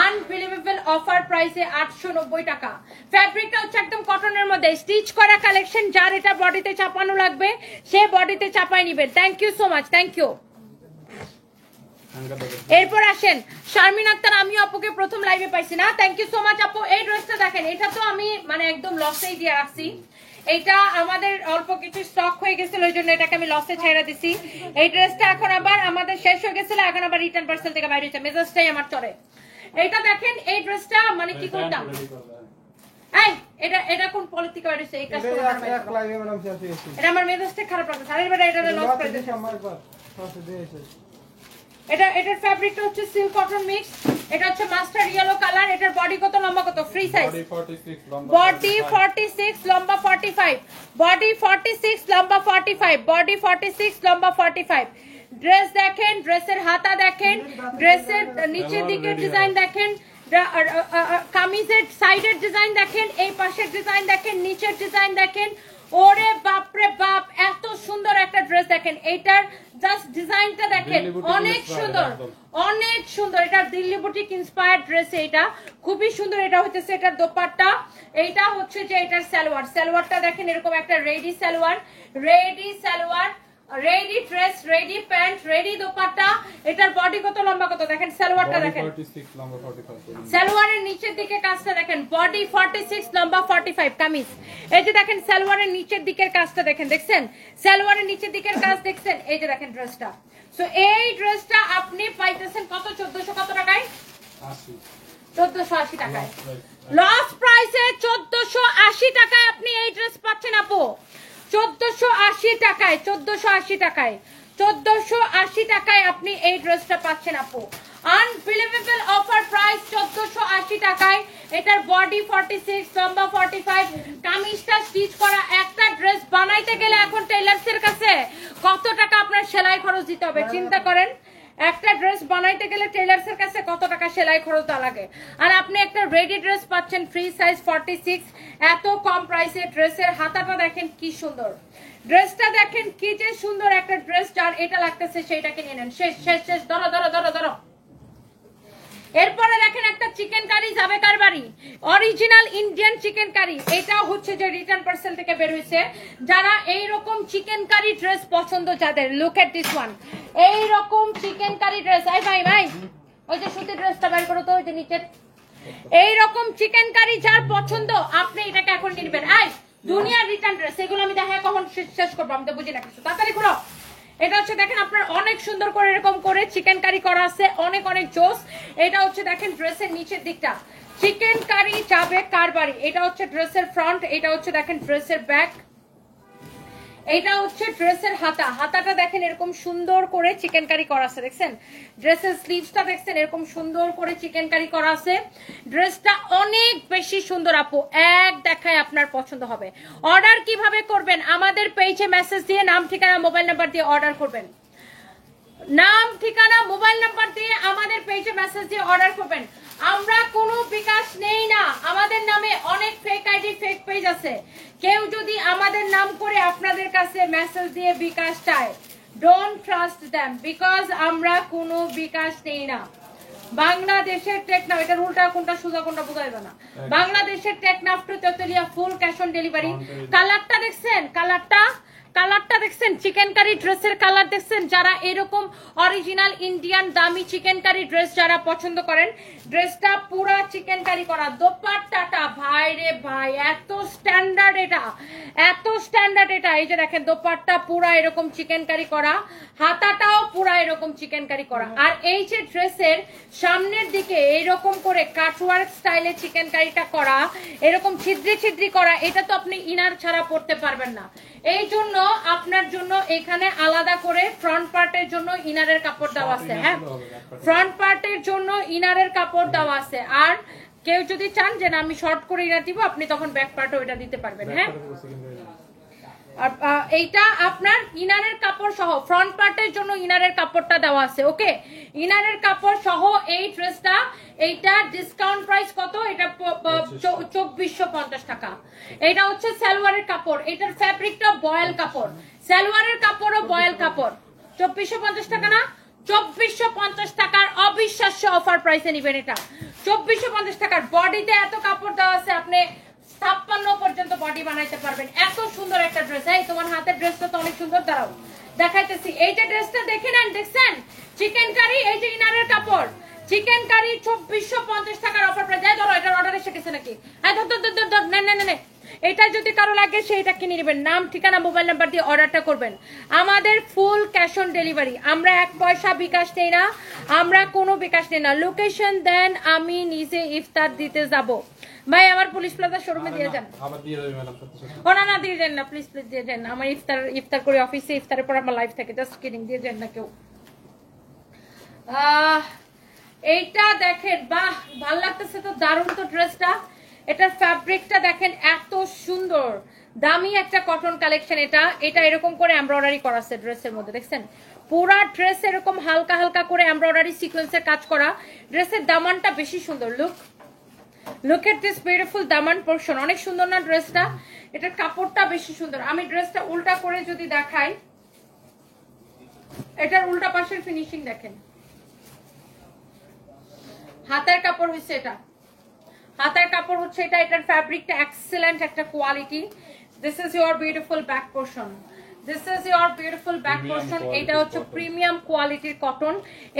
আনবিলিভেবল অফার প্রাইসে 890 টাকা। ফ্যাব্রিকটা হচ্ছে একদম কটনের মধ্যে, স্টিচ করা কালেকশন। যার এটা বডিতে চাপানো লাগবে সে বডিতে চাপাই নিবেন। Thank you so much, thank you. এরপর আসেন শারমিন আক্তার, আমি আপুকে প্রথম লাইভে পাইছি না? থ্যাংক ইউ সো মাচ আপু। এই ড্রেসটা দেখেন, এটা তো আমি মানে একদম লসেই দিয়ে রাখছি। এইটা আমাদের অল্প কিছু স্টক হয়ে গেছিল, ওই জন্য এটাকে আমি লসে ছেড়ে দিছি। এই ড্রেসটা এখন আবার আমাদের শেষ হয়ে গেছিল, এখন আবার রিটার্ন পার্সেল থেকে বাইরে হচ্ছে, মেজাজটাই আমার চলে। এইটা দেখেন, এই ড্রেসটা মানে কি করতাম, এই এটা এটা কোন পলিথি করে দিছে? এই কাজ করে এক লাইভে ম্যাডাম শেষ হয়ে গেছে। এটা আমার মেজাজটা খারাপ লাগছে। আরে বেটা, এটা লস করে দিছে আমার পর পাশে দিয়েছে। এটার ফ্যাব্রিকটা হচ্ছে সিল্ক কটন মিক্স। এটা হচ্ছে মাস্টার ইয়েলো কালার। এটার বডি কত, লম্বা কত? Free size. বডি 46, লম্বা 45। বডি 46, লম্বা 45। বডি 46, লম্বা 45। ড্রেস দেখেন, ড্রেসের হাতা দেখেন, ড্রেসের নিচের দিকের ডিজাইন দেখেন, কামিজের সাইডের ডিজাইন দেখেন, এই পাশের ডিজাইন দেখেন, নিচের ডিজাইন দেখেন। ওরে বাপরে বাপ, এত সুন্দর একটা ড্রেস দেখেন। এইটার জাস্ট ডিজাইনটা দেখেন, অনেক সুন্দর, অনেক সুন্দর। এটা দিল্লি বুটিক ইন্সপায়ার্ড ড্রেস। এটা খুবই সুন্দর। এটা হচ্ছে এটার দোপাট্টা, এইটা হচ্ছে যে এটার সালোয়ার। সালোয়ারটা দেখেন এরকম একটা ready salwar, ready salwar, ready dress, ready pant, ready dupatta. এটার বডি কত, লম্বা কত দেখেন, সালোয়ারটা দেখেন, 46, লম্বা 45। সালোয়ারের নিচের দিকে কাজটা দেখেন, বডি 46, লম্বা 45 কামিজ। এই যে দেখেন সালোয়ারের নিচের দিকের কাজটা দেখেন, দেখছেন সালোয়ারের নিচের দিকের কাজ দেখছেন। এই যে দেখেন ড্রেসটা। সো এই ড্রেসটা আপনি পাইতেছেন কত, 1400 কত টাকায়? 1480 টাকায়। লস প্রাইসে 1480 টাকায় আপনি এই ড্রেস পাচ্ছেন আপু। 1480 টাকায়, 1480 টাকায়, 1480 টাকায় আপনি এই ড্রেসটা পাচ্ছেন আপু। আনবিলিভেবল অফার প্রাইস 1480 টাকায়। এটার বডি 46, লম্বা 45, কামিজটা স্টিচ করা। একটা ড্রেস বানাইতে গেলে এখন টেইলার্সের কাছে কত টাকা আপনার সেলাই খরচ দিতে হবে চিন্তা করেন। একটা ড্রেস বানাইতে গেলে টেইলার্সের কাছে কত টাকা সেলাই খরচ দেওয়া লাগে, আর আপনি একটা রেডি ড্রেস পাচ্ছেন ফ্রি সাইজ 46 এত কম প্রাইসে। ড্রেসের হাতাটা দেখেন কি সুন্দর, ড্রেসটা দেখেন কি যে সুন্দর একটা ড্রেস। যার এটা লাগতেছে সেইটাকে নিয়ে নেন। শেষ শেষ শেষ, ধরো ধরো ধরো ধরো। এরপরে দেখেন একটা চিকেন কারি যাবে কার বাড়ি, অরিজিনাল ইন্ডিয়ান চিকেন কারি। এটা হচ্ছে যে রিটার্ন পার্সেল থেকে বের হয়েছে। যারা এইরকম চিকেন কারি ড্রেস পছন্দ, যাদের, লুক এট দিস ওয়ান, এইরকম চিকেন কারি ড্রেস। এই ভাই ভাই ওই যে সুতি ড্রেসটা বের করো তো, ওই যে নিচে। এইরকম চিকেন কারি যার পছন্দ আপনি এটাকে এখন কিনবেন। এই দুনিয়ার রিটার্ন ড্রেস এগুলো আমি দেখা কখন শেষ করবো, আমি তো বুঝি না কিছু, তাড়াতাড়ি করো। এটা হচ্ছে দেখেন আপনার অনেক সুন্দর করে এরকম করে চিকেন কারি করা আছে, অনেক অনেক জোস। এটা হচ্ছে দেখেন ড্রেসের নিচের দিকটা চিকেন কারি যাবে কার বাড়ি। এটা হচ্ছে ড্রেসের ফ্রন্ট, এটা হচ্ছে দেখেন ড্রেসের ব্যাক, এটা হচ্ছে ড্রেসের হাতা। হাতাটা দেখেন এরকম সুন্দর করে চিকেন কারি করা আছে, দেখছেন। ড্রেসের স্লিভসটা দেখছেন এরকম সুন্দর করে চিকেন কারি করা আছে। ড্রেসটা অনেক বেশি সুন্দর আপু, এক দেখায় আপনার পছন্দ হবে। অর্ডার কিভাবে করবেন, আমাদের পেজে মেসেজ দিয়ে নাম ঠিকানা মোবাইল নাম্বার দিয়ে অর্ডার করবেন। নাম ঠিকানা মোবাইল নাম্বার দিয়ে আমাদের পেজে মেসেজ দিয়ে অর্ডার করবেন। আমরা কোনো বিকাশ নেই না, আমাদের নামে অনেক ফেক আইডি ফেক পেজ আছে। কেউ যদি আমাদের নাম করে আপনাদের কাছে মেসেজ দিয়ে বিকাশ চায়, ডোন্ট ট্রাস্ট দেম, বিকজ আমরা কোনো বিকাশ নেই না। বাংলাদেশের টেকনাফ, এটা উল্টা কোনটা সোজা কোনটা বোঝা যাবে না। বাংলাদেশের Teknaf to Tetulia full cash on delivery. কালারটা দেখছেন, কালারটা দেখছেন, চিকেন কারি ড্রেসের কালার দেখছেন। যারা এরকম অরিজিনাল ইন্ডিয়ান দামি চিকেন কারি ড্রেস যারা পছন্দ করেন, ড্রেসটা পুরা চিকেন কারি করা। দোপাট্টাটা ভাই রে ভাই এত স্ট্যান্ডার্ড, এটা এত স্ট্যান্ডার্ড। এটা এই যে দেখেন দোপাট্টা পুরা এরকম চিকেন কারি করা, হাতাটাও পুরা এরকম চিকেন কারি করা। আর এই যে ড্রেসের সামনের দিকে এরকম করে কাটওয়ার্ক স্টাইলে চিকেন কারিটা করা, এরকম ছিদ্রি ছিদ্রি করা, এটা তো আপনি ইনার ছাড়া পরতে পারবেন না। এই জন্য আপনার জন্য এখানে আলাদা করে ফ্রন্ট পার্টের জন্য ইনারের কাপড় দেওয়া আছে। হ্যাঁ, ফ্রন্ট পার্টের জন্য ইনারের কাপড় দেওয়া আছে। আর কেউ যদি চান যে না আমি শর্ট করে ইনার দিব, আপনি তখন ব্যাক পার্টও এটা দিতে পারবেন। হ্যাঁ, আর এইটা আপনার ইনারের কাপড় সহ ফ্রন্ট পার্টের জন্য ইনারের কাপড়টা দেওয়া আছে। ওকে, ইনারের কাপড় সহ এই ড্রেসটা, এইটা ডিসকাউন্ট প্রাইস কত, এটা 2450 টাকা। এটা হচ্ছে সালোয়ারের কাপড়, এটার ফ্যাব্রিকটা বয়েল কাপড়, সালোয়ারের কাপড়ও বয়েল কাপড়। 2450 টাকা না, 2450 টাকার অবিশ্বাস্য অফার প্রাইসে নিবেন এটা। 2450 টাকার বডিতে এত কাপড় দেওয়া আছে, আপনি 56 পর্যন্ত বডি বানাইতে পারবেন। এত সুন্দর একটা ড্রেস। এই তোমার হাতের ড্রেসটা তো অনেক সুন্দর, দাঁড়াও দেখাইতেছি। এই যে ড্রেসটা দেখে নেন, দেখছেন চিকেন কারি, এই যে ইনারের কাপড় চিকেন কারি 2450 টাকার অফার প্রাইস। এই ধরো, এটার অর্ডার এসে গেছে নাকি? হ্যাঁ ধর ধর ধর ধর, না, এটা যদি কারো লাগে সেইটা কিনে নেবেন। নাম ঠিকানা মোবাইল নাম্বার দিয়ে অর্ডারটা করবেন। আমাদের ফুল ক্যাশ অন ডেলিভারি, আমরা 1 পয়সা বিকাশ নেই না, আমরা কোনো বিকাশ নেই না। লোকেশন দেন, আমি নিজে ইফতার দিতে যাব। ভাই আমার পুলিশ প্লাজা শোরুমে দিয়ে যান। ও না দিয়ে যান না, প্লিজ প্লিজ দিয়ে যান। আমার ইফতার করে অফিসে, ইফতারের পর আমার লাইফ থাকে, জাস্ট কিডিং, দিয়ে যান না কেউ। এইটা দেখেন, বাহ ভাল লাগতেছে তো, দারুণ তো ড্রেসটা। এটার ফ্যাব্রিকটা দেখেন এত সুন্দর, দামি একটা কটন কালেকশন। এটা এরকম করে এমব্রয়ডারি করা আছে ড্রেসের মধ্যে, দেখছেন পুরা ড্রেস এরকম হালকা হালকা করে এমব্রয়ডারি সিকোয়েন্সের কাজ করা। ড্রেসের দামানটা বেশি সুন্দর, look at this beautiful Daman portion. অনেক সুন্দর না ড্রেসটা? এটার কাপড়টা বেশি সুন্দর। আমি ড্রেসটা উল্টা করে যদি দেখাই, এটার উল্টা পাশের ফিনিশিং দেখেন। হাতের কাপড় হচ্ছে এটা, হাতের কাপড় হচ্ছে এটা। এটার ফ্যাব্রিকটা এক্সেলেন্ট একটা quality. This is your beautiful back portion, this is your beautiful back portion. এটা হচ্ছে প্রিমিয়াম কোয়ালিটির কটন,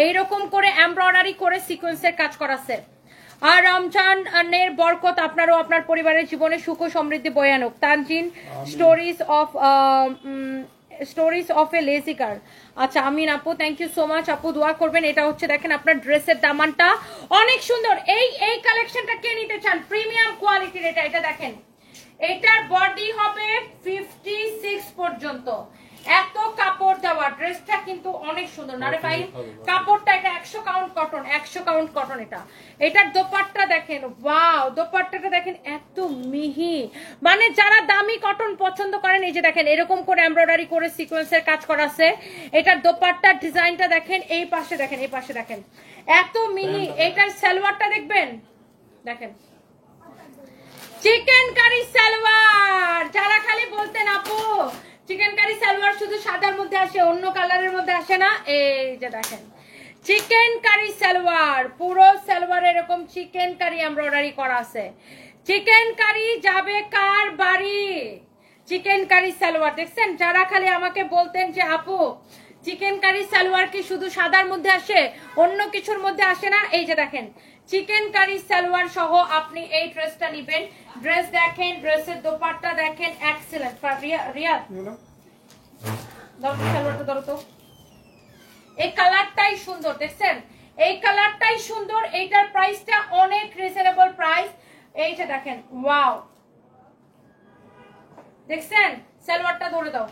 এইরকম করে এমব্রয়ডারি করে সিকোয়েন্সের কাজ করা আছে। আর রমজানের বরকত আপনারও আপনার পরিবারের জীবনে সুখ ও সমৃদ্ধি বয়ে আনুক। Tanjin stories of a lazy girl. আচ্ছা আমিন আপু, থ্যাংক ইউ সো মাচ আপু, দোয়া করবেন। এটা হচ্ছে দেখেন আপনার ড্রেসের দামানটা অনেক সুন্দর। এই কালেকশনটা কে নিতে চান, প্রিমিয়াম কোয়ালিটির এটা দেখেন। এটার বডি হবে 56 পর্যন্ত, এত কাপড় দেওয়া ড্রেসটা কিন্তু অনেক সুন্দর না রে ভাই কাপড়টা এটা 100 কাউন্ট কটন 100 কাউন্ট কটন এটার দোপাট্টা দেখেন ওয়াও দোপাট্টাটা দেখেন এত মিহি মানে যারা দামি কটন পছন্দ করেন এই যে দেখেন এরকম করে এমব্রয়ডারি করে সিকোয়েন্সের কাজ করা আছে এটার দোপাট্টার ডিজাইনটা দেখেন এই পাশে দেখেন এত মিহি এটার সালোয়ারটা দেখবেন দেখেন চিকেন কারি সালোয়ার যারা খালি বলতেন আপু চিকেন কারি সালোয়ার শুধু সাদার মধ্যে আসে অন্য কালারের মধ্যে আসে না এই যে দেখেন চিকেন কারি সালোয়ার পুরো সালোয়ার এরকম চিকেন কারি এমব্রয়ডারি করা আছে চিকেন কারি যাবে কার বাড়ি চিকেন কারি সালোয়ার দেখছেন যারা খালি আমাকে বলতেন যে আপু চিকেন কারি সালোয়ার কি শুধু সাদার মধ্যে আসে অন্য কিছুর মধ্যে আসে না এই যে দেখেন চিকেন কারি সালোয়ার সহ আপনি এই ড্রেসটা নেবেন ড্রেস দেখেন ড্রেসের দোপাট্টা দেখেন এক্সেলেন্ট রিয়াদ সালোয়ারটা ধরো তো এই কালারটাই সুন্দর দেখছেন এই কালারটাই সুন্দর এইটার প্রাইসটা অনেক রিজনেবল প্রাইস এই যে দেখেন ওয়াও দেখছেন সালোয়ারটা ধরে দাও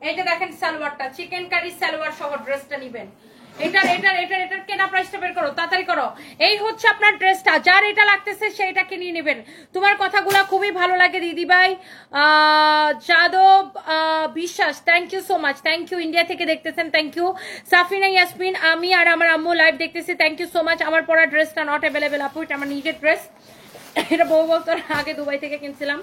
এই যে দেখেন সালোয়ারটা চিকেন কারি সালোয়ার সহ ড্রেসটা নেবেন এটার কেনা প্রাইসটা বের করো তাড়াতাড়ি করো এই হচ্ছে আপনার ড্রেসটা যার এটা লাগতেছে সেইটাকে নিয়ে নেবেন তোমার কথাগুলো খুবই ভালো লাগে দিদি ভাই যাদব Biswas thank you so much thank you India থেকে দেখতেছেন থ্যাংক ইউ সাফিনা ইয়াসমিন আমি আর আমার আম্মু লাইভ দেখতেছি থ্যাংক ইউ সো মাচ আমার পরা ড্রেসটা নট অ্যাভেলেবেল আপু এটা আমার নিজের ড্রেস এটা বহু বছর আগে দুবাই থেকে কিনছিলাম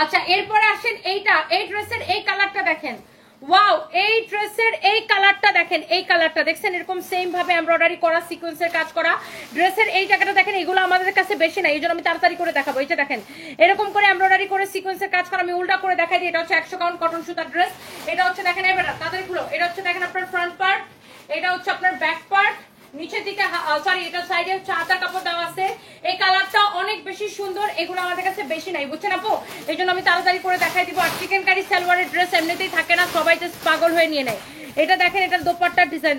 আচ্ছা এরপরে আসেন এইটা এই ড্রেসের এই কালারটা দেখেন ওয়াও এই ড্রেসের এই কালারটা দেখেন এই কালারটা দেখছেন এরকম সেম ভাবে এমব্রয়ডারি করা সিকোয়েন্সের কাজ করা ড্রেসের এই জায়গাটা দেখেন এগুলো আমাদের কাছে বেশি না এইজন্য আমি তাড়াতাড়ি করে দেখাবো এই যে দেখেন এরকম করে এমব্রয়ডারি করে সিকোয়েন্সের কাজ করা আমি উল্টা করে দেখাই দিই এটা হচ্ছে 100 কাউন্ট কটন সুতার ড্রেস এটা হচ্ছে দেখেন এবার তাড়াতাড়ি খুলো এটা হচ্ছে দেখেন আপনার ফ্রন্ট পার্ট এটা হচ্ছে আপনার ব্যাক পার্ট নিচের দিকে সরি এটা সাইডে হচ্ছে হাতা কাপড় দেওয়া আছে এই কালারটা অনেক বেশি সুন্দর এগুলো আমাদের কাছে বেশি নাই বুঝছেন আপু এই জন্য আমি তাড়াতাড়ি করে দেখাই দিব আর চিকেন কারি সালোয়ারের ড্রেস এমনিতেই থাকে না সবাই জাস্ট পাগল হয়ে নিয়ে নেয় এটা দেখেন এটার দোপাট্টার ডিজাইন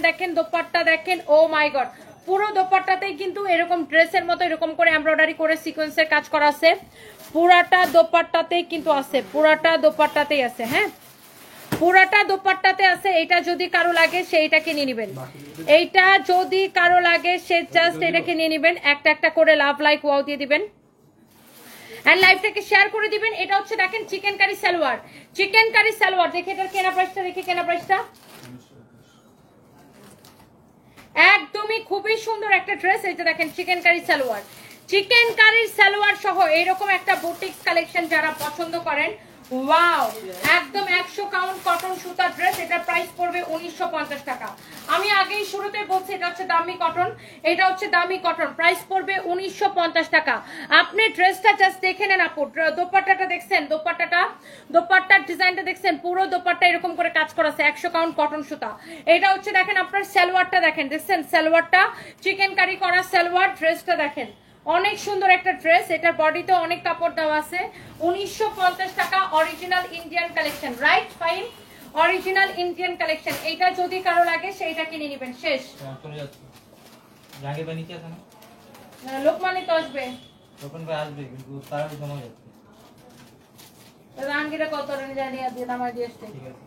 দেখেন দোপাট্টা দেখেন ও মাই গড পুরো দোপাট্টাতেই কিন্তু এরকম ড্রেসের মতো এরকম করে এমব্রয়ডারি করে সিকোয়েন্সের কাজ করা আছে পুরাটা দোপাট্টাতেই কিন্তু আছে পুরাটা দোপাট্টাতেই আছে হ্যাঁ পুরাটা দোপাট্টাতে আছে এটা যদি কারো লাগে সেইটাকে নিয়ে নেবেন এইটা যদি কারো লাগে সে জাস্ট এটাকে নিয়ে নেবেন একটা একটা করে লাভ লাইক ওয়াও দিয়ে দিবেন এন্ড লাইভটাকে শেয়ার করে দিবেন এটা হচ্ছে দেখেন চিকেন কারি সালোয়ার দেখে এটার কেনা প্রাইসটা একদমই খুবই সুন্দর একটা ড্রেস এটা দেখেন চিকেন কারি সালোয়ার সহ এরকম একটা বুটিক্স কালেকশন যারা পছন্দ করেন ওয়াও একদম 100 কাউন্ট কটন সুতা ড্রেস এটার প্রাইস পড়বে 1950 টাকা আমি আগেই শুরুতে বলছি এটা হচ্ছে দামি কটন প্রাইস পড়বে 1950 টাকা আপনি ড্রেসটা জাস্ট দেখে নেন আপু দোপাট্টাটা দেখছেন দোপাট্টার ডিজাইনটা দেখছেন পুরো দোপাট্টা এরকম করে কাজ করা আছে 100 কাউন্ট কটন সুতা এটা হচ্ছে দেখেন আপনার সালোয়ারটা দেখছেন সালোয়ারটা চিকেন কারি করা সালোয়ার ড্রেসটা দেখেন অনেক সুন্দর একটা ড্রেস এটার বডিতে অনেক কাপড় দেওয়া আছে 1950 টাকা original Indian collection right fine original Indian collection এটা যদি কারো লাগে সেইটা কিনে নেবেন শেষ জাগে বানিতে আছে না লোকমানই তো আসবে আসবে কিন্তু তারা জমা যাচ্ছে রাঙ্গিরা কত রেঞ্জ জানিয়ে দিয়ে নামাই দিয়ে আসছে ঠিক আছে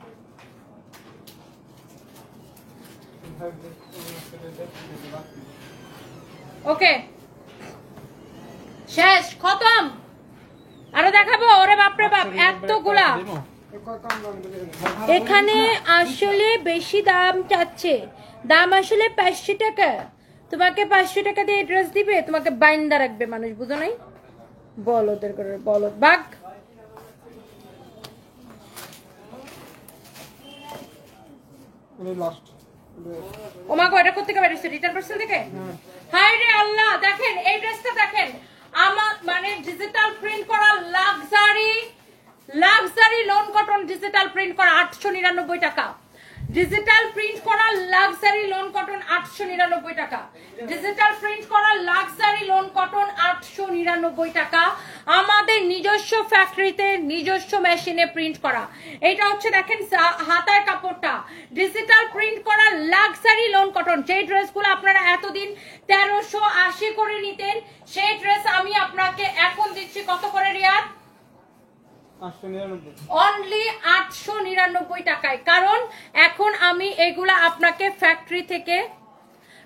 ওকে শেষ খতম আরো দেখাবো ওরে বাপরে বাপ এতগুলা এখানে আসলে বেশি দাম চাচ্ছে দাম আসলে 500 টাকা তোমাকে 500 টাকা দিয়ে ড্রেস দিবে তোমাকে বাইন্দা রাখবে মানুষ বুঝো নাই বলদের করে বলদ বাঘ ওমা গো এটা করতে কে বেরিয়েছে রিটার্ন পার্সেল থেকে হাই রে আল্লাহ দেখেন এই ড্রেসটা দেখেন আমার মানে ডিজিটাল প্রিন্ট করা luxury loan cotton digital print করা 899 টাকা ডিজিটাল প্রিন্ট করা লাক্সারি লোন কটন 899 টাকা ডিজিটাল প্রিন্ট করা লাক্সারি লোন কটন 899 টাকা আমাদের নিজস্ব ফ্যাক্টরিতে নিজস্ব মেশিনে প্রিন্ট করা এটা হচ্ছে দেখেন হাতার কাপড়টা ডিজিটাল প্রিন্ট করা লাক্সারি লোন কটন যে ড্রেসগুলো আপনারা এতদিন 1380 করে নিতেন সেই ড্রেস আমি আপনাকে এখন দিচ্ছি কত করে রিয়াদ 899 অনলি 899 টাকায়। কারণ এখন আমি এগুলা আপনাকে ফ্যাক্টরি থেকে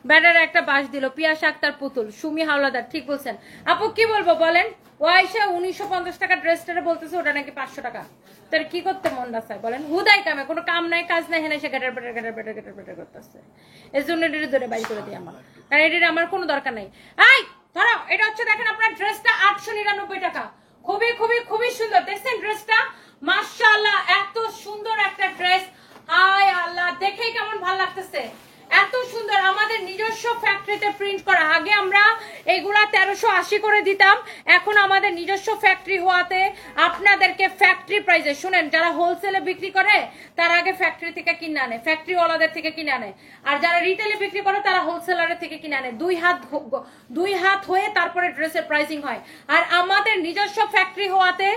ব্যাটার একটা বাস দিল পিয়াসা আক্তার পুতুল, সুমি হাওলাদার, ঠিক বলছেন আপু, কি বলবো বলেন? ও আইসা 1950 টাকা ড্রেসটা বলতেছে ওটা নাকি 500 টাকা। তার কি করতে মন চায় বলেন? হুদাই কামে, কোনো কাম নাই কাজ নাই, হেনে সে গেটার বেটার করতেছে। এই জন্য এটা ধরে বাই করে দিই আমার, কারণ এটা আমার কোনো দরকার নাই। এই ধরো, এটা হচ্ছে দেখেন আপনার ড্রেসটা 899 টাকা। খুবই খুবই খুবই সুন্দর, দেখছেন ড্রেসটা? মাশাআল্লাহ, এত সুন্দর একটা ড্রেস। হায় আল্লাহ, দেখেই কেমন ভালো লাগতেছে, এত সুন্দর। আমাদের নিজস্ব ফ্যাক্টরিতে প্রিন্ট করা। আগে আমরা এগুলা 1380 করে দিতাম, এখন আমাদের নিজস্ব ফ্যাক্টরি হওয়াতে আপনাদেরকে ফ্যাক্টরি প্রাইসে, শুনেন, যারা হোলসেলে বিক্রি করে তারা আগে ফ্যাক্টরি থেকে কিনে আনে, ফ্যাক্টরি ওয়ালাদের থেকে কিনে আনে, আর যারা রিটেলে বিক্রি করে তারা হোলসেলারের থেকে কিনে আনে। দুই হাত হয়ে তারপরে ড্রেসের প্রাইসিং হয়। আর আমাদের নিজস্ব ফ্যাক্টরি হওয়াতে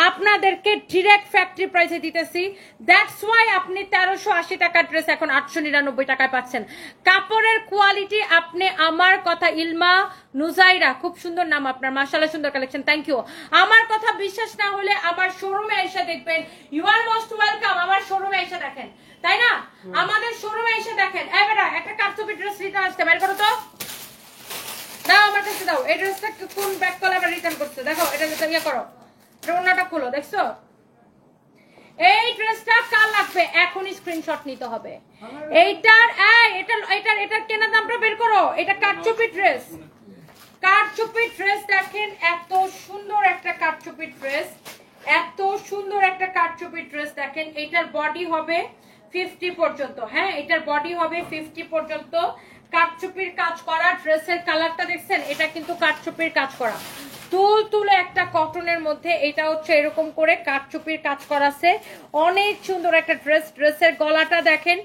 আপনাদেরকে ডিরেক্ট ফ্যাক্টরি প্রাইসে দিতেছি। দ্যাটস ওয়াই আপনি 1380 টাকার ড্রেস এখন 899 টাকায় পাচ্ছেন। কাপড়ের কোয়ালিটি, আপনি আমার কথা, ইলমা নুজাইরা, খুব সুন্দর নাম আপনার, মাশাআল্লাহ, সুন্দর কালেকশন, থ্যাংক ইউ। আমার কথা বিশ্বাস না হলে আমার শোরুমে এসে দেখবেন। ইউ আর মোস্ট ওয়েলকাম, আমার শোরুমে এসে দেখেন, তাই না? আমাদের শোরুমে এসে দেখেন। এবারে একটা কারচুপি ড্রেস রিটার্ন আসতে বের করো তো, দাও আমার কাছে দাও। এই ড্রেসটা কোন ব্যাক কলে আবার রিটার্ন করছে, দেখো এটা ইয়ে করো, ওনাটা খুলো, দেখছো? এই ড্রেসটা কার লাগবে এখনই স্ক্রিনশট নিতে হবে। এইটার এটার কেনা দামটা বের করো। এটা কারচুপি ড্রেস, কারচুপি ড্রেস দেখেন, এত সুন্দর একটা কারচুপি ড্রেস, এত সুন্দর একটা কারচুপি ড্রেস দেখেন। এটার বডি হবে 50 পর্যন্ত, হ্যাঁ এটার বডি হবে 50 পর্যন্ত। কারচুপির কাজ করা, ড্রেসের কালারটা দেখছেন, এটা কিন্তু কারচুপির কাজ করা, তুলে একটা কটনের মধ্যে। এটা হচ্ছে এরকম করে কারচুপির কাজ করা আছে, অনেক সুন্দর একটা ড্রেস। ড্রেসের গলাটা দেখেন,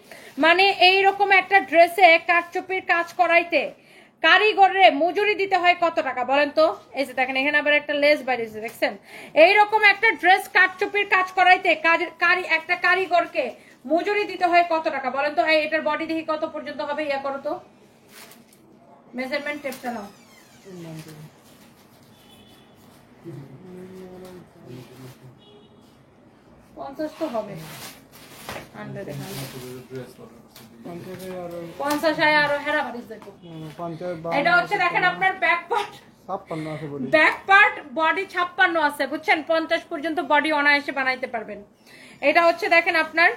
মানে এইরকম একটা ড্রেসে কারচুপির কাজ করাইতে কারিগরের মজুরি দিতে হয় কত টাকা বলেন তো? এই যে দেখেন, এখানে আবার একটা লেস বাইরেছে, দেখছেন? এইরকম একটা ড্রেস কারচুপির কাজ করাইতে একটা কারিগরকে মজুরি দিতে হয় কত টাকা বলেন তো? এটার বডি দেখি কত পর্যন্ত হবে, ইয়া করো তো, মেজারমেন্ট টেপটা নাও। 50 তো হবে, 50 আরো হেরা বাড়ি যাবো। এটা হচ্ছে দেখেন আপনার ব্যাক পার্ট 56 আছে বলি, ব্যাক পার্ট বডি 56 আছে, বুঝছেন? 50 পর্যন্ত বডি অনায়াসে বানাইতে পারবেন। এটা হচ্ছে দেখেন আপনার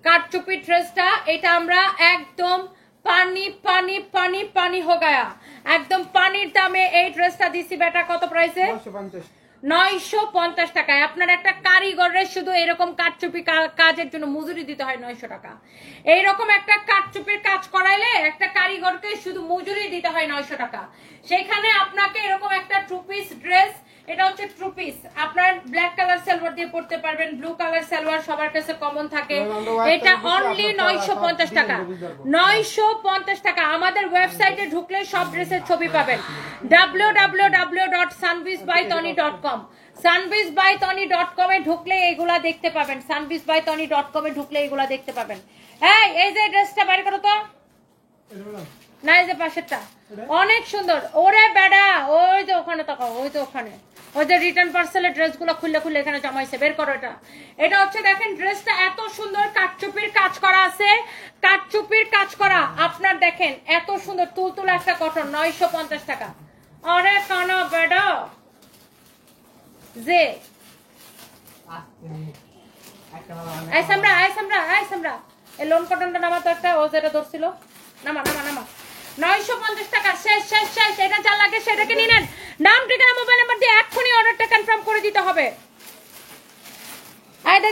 কারচুপি ড্রেসটা। এটা আমরা একদম পানি পানি পানি পানি হো গায়া, একদম পানির দামে এই ড্রেসটা দিছি বেটা। কত প্রাইসে? 950 টাকায়। আপনার একটা কারিগরের শুধু এরকম কারচুপি কাজের জন্য মজুরি দিতে হয় 900 টাকা। এইরকম একটা কারচুপির কাজ করাইলে একটা কারিগরকে শুধু মজুরি দিতে হয় 900 টাকা। সেখানে আপনাকে এরকম একটা 2 পিস ড্রেস, এটা হচ্ছে 2 পিস, আপনার ব্ল্যাক কালার সালোয়ার দিয়ে পরতে পারবেন, ব্লু কালার সালোয়ার সবার কাছে কমন থাকে। এটা অনলি 950 টাকা, 950 টাকা। আমাদের ওয়েবসাইটে ঢুকলে সব ড্রেসের ছবি পাবেন, www.sunbeezbytony.com। sunbeezbytony.com এ ঢুকলে এগুলা দেখতে পাবেন, sunbeezbytony.com এ ঢুকলে এগুলা দেখতে পাবেন। এই যে ড্রেসটা বাইরে করো তো, না এই যে পাশেরটা অনেক সুন্দর। ওরে বেড়া, ওই যে ওখানে তাকাও, ওই যে ওখানে, ওই যে রিটার্ন পার্সেলের ড্রেসগুলো খুললে খুললে এখানে জমাইছে, বের করো এটা। এটা হচ্ছে দেখেন ড্রেসটা এত সুন্দর কারচুপির কাজ করা আছে, কারচুপির কাজ করা আপনার দেখেন এত সুন্দর তুলতুলে একটা কটন, 950 টাকা। আরে কানা বেড়া যে এই লোন কটনটা নামা তো একটা, ও যেটা ধরছিল, নামা 950 টাকা। শেষ। এটা যা লাগে সেটাকে নিয়ে নেন। নাম, ঠিকানা, মোবাইল নাম্বার দিয়ে এক্ষুনি অর্ডারটা কনফার্ম করে দিতে হবে।